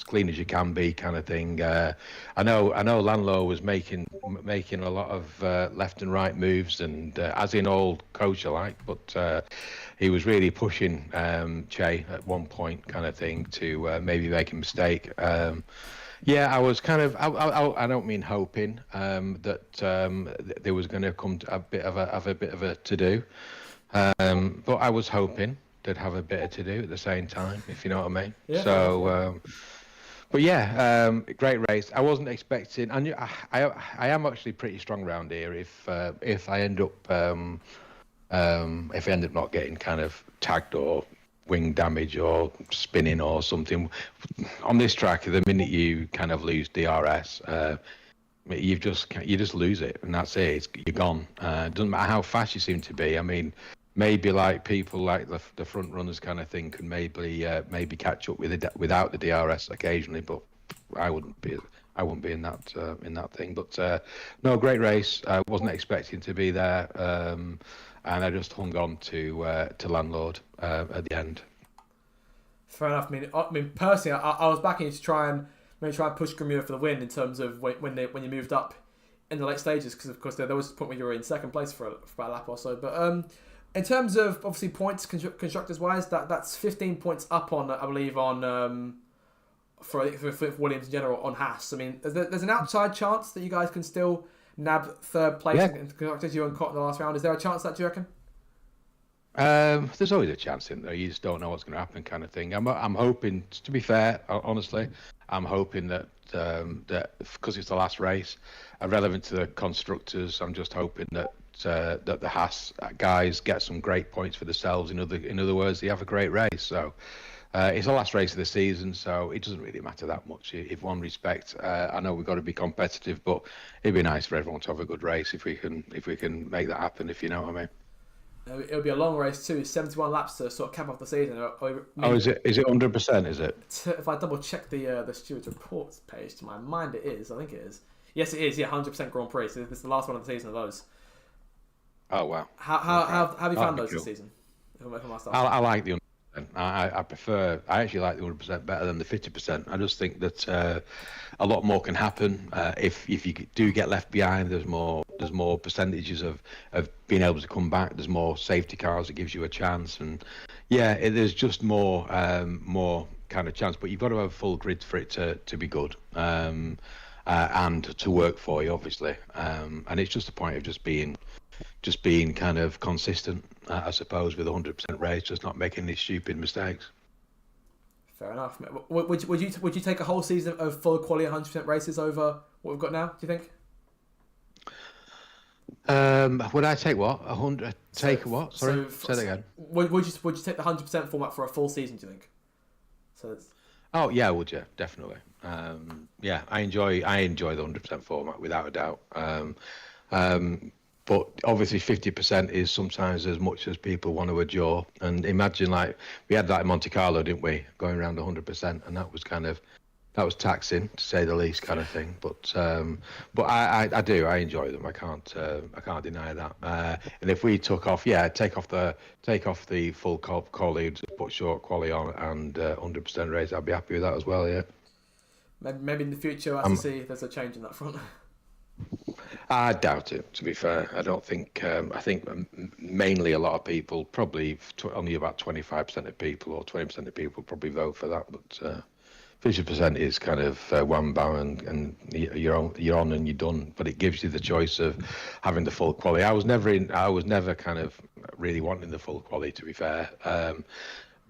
clean as you can be, kind of thing. I know Landlow was making a lot of left and right moves, and as in all coach alike, but he was really pushing Che at one point, kind of thing, to maybe make a mistake. Yeah, I was kind of. I don't mean hoping that there was going to come a bit of a to do, but I was hoping they'd have a bit of to do at the same time, if you know what I mean. Yeah. So, but yeah, great race. I wasn't expecting. I am actually pretty strong round here. If I end up not getting kind of tagged or wing damage or spinning or something on this track, the minute you kind of lose DRS, you just lose it, and that's it. You're gone. It doesn't matter how fast you seem to be. I mean, maybe like people like the front runners kind of thing could maybe catch up with it without the DRS occasionally, but I wouldn't be in that thing. But no, great race. I wasn't expecting to be there. And I just hung on to Landlord at the end. Fair enough. I mean, personally, I was backing to try and push Grimure for the win in terms of when you moved up in the late stages, because of course there was a point where you were in second place for about a lap or so. But in terms of obviously points constructors wise, that's 15 points up on, I believe, on for Williams in general on Haas. I mean, there's an outside chance that you guys can still nab third place in constructors, you and Cott in the last round. Is there a chance that, do you reckon? There's always a chance in there. You just don't know what's going to happen, kind of thing. I'm hoping, to be fair, honestly, I'm hoping that because it's the last race, relevant to the constructors, I'm just hoping that the Haas guys get some great points for themselves. In other words, they have a great race. So it's the last race of the season, so it doesn't really matter that much. If one respect, I know we've got to be competitive, but it'd be nice for everyone to have a good race if we can make that happen. If you know what I mean. It'll be a long race too. 71 laps to sort of cap off the season. Is it 100%? Is it? If I double check the stewards reports page, to my mind it is. I think it is. Yes, it is. Yeah, 100% Grand Prix. So this is the last one of the season of those. Oh wow. How have you found those this season? I like the 100%. I actually like the 100% better than the 50%. I just think that a lot more can happen if you do get left behind. There's more percentages of being able to come back. There's more safety cars that gives you a chance, and there's just more kind of chance. But you've got to have a full grid for it to be good and to work for you, obviously. And it's just a point of just being kind of consistent, I suppose, with 100% race, just not making any stupid mistakes. Fair enough. Would you take a whole season of full quality 100% races over what we've got now, do you think? Would I take what? 100? Take what? Sorry, say that again. Would you take the 100% format for a full season, do you think? Oh yeah, would you? Definitely. I enjoy the 100% format without a doubt. But obviously 50% is sometimes as much as people want to endure. And imagine, like, we had that in Monte Carlo, didn't we? Going around 100%, and that was kind of that was taxing to say the least, kind of thing. But I do, I enjoy them. I can't deny that. And if we take off the full quality, just put short quality on and 100% race, I'd be happy with that as well. Yeah. Maybe in the future, we'll have to see if there's a change in that front. I doubt it. To be fair, I don't think. I think mainly a lot of people, probably only about 25% of people or 20% of people, probably vote for that. But 50% is kind of one bang and you're on and you're done. But it gives you the choice of having the full quality. I was never kind of really wanting the full quality, to be fair.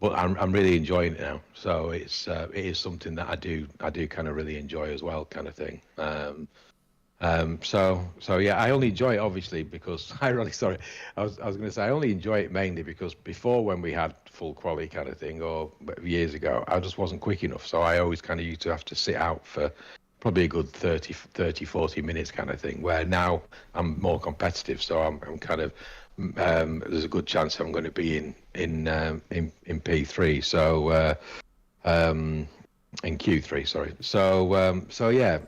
But I'm really enjoying it now. So it is something that I do kind of really enjoy as well, kind of thing. So yeah, I only enjoy it obviously because I was going to say I only enjoy it mainly because before, when we had full quality kind of thing, or years ago, I just wasn't quick enough. So I always kind of used to have to sit out for probably a good 30, 40 minutes kind of thing, where now I'm more competitive. So I'm kind of, there's a good chance I'm going to be in P3. So, in Q3, sorry. So yeah,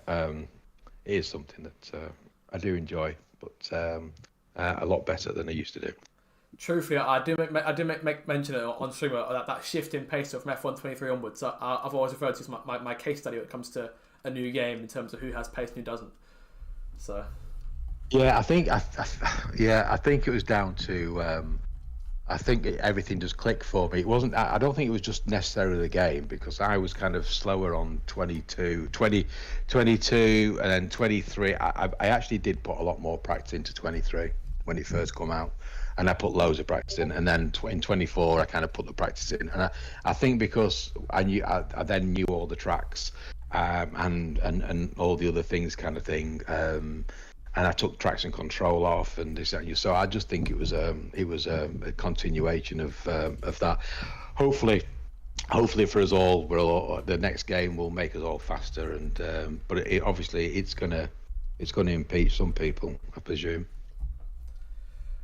it is something that I do enjoy, but a lot better than I used to do. Truthfully, I did make mention it on streamer that shift in pace from F123 onwards. I've always referred to as my case study when it comes to a new game in terms of who has pace and who doesn't. So yeah, I think it was down to I think everything just clicked for me. It wasn't. I don't think it was just necessarily the game, because I was kind of slower on 22, and then 23. I actually did put a lot more practice into 23 when it first come out, and I put loads of practice in. And then in 24, I kind of put the practice in. And I think because I then knew all the tracks and all the other things, kind of thing. And I took traction control off and this and so I just think it was a continuation of that. Hopefully for us all, the next game will make us all faster. And but obviously it's gonna impeach some people, I presume.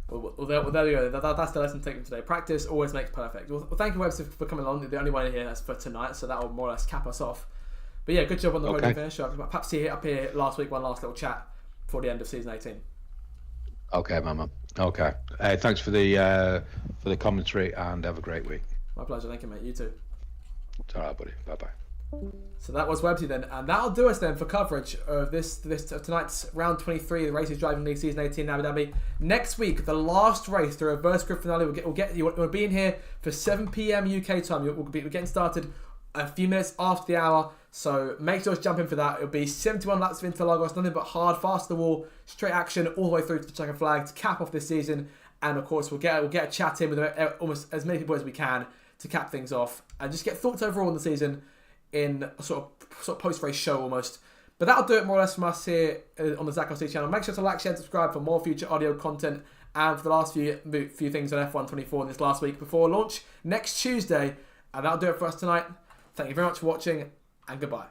Well, there we go. That's the lesson taken today. Practice always makes perfect. Well, thank you, Webster, for coming along. The only one here that's for tonight, so that will more or less cap us off. But yeah, good job on the podium finish. Perhaps see it up here last week, one last little chat before the end of season 18. Okay, Mama. Okay. Thanks for the commentary, and have a great week. My pleasure. Thank you, mate. You too. All right, buddy. Bye-bye. So that was Websy then, and that'll do us then for coverage of this tonight's round 23, the Races Driving League season 18 in Abu Dhabi. Next week, the last race, the reverse grid finale. We'll be in here for 7 p.m. UK time. We're getting started a few minutes after the hour, so make sure to jump in for that. It'll be 71 laps of Interlagos, nothing but hard, fast to the wall, straight action all the way through to the checker flag to cap off this season. And of course, we'll get a chat in with almost as many people as we can to cap things off and just get thoughts overall on the season in a sort of post-race show almost. But that'll do it more or less from us here on the Zach LC channel. Make sure to like, share, and subscribe for more future audio content and for the last few things on F124 in this last week before launch next Tuesday. And that'll do it for us tonight. Thank you very much for watching, and goodbye.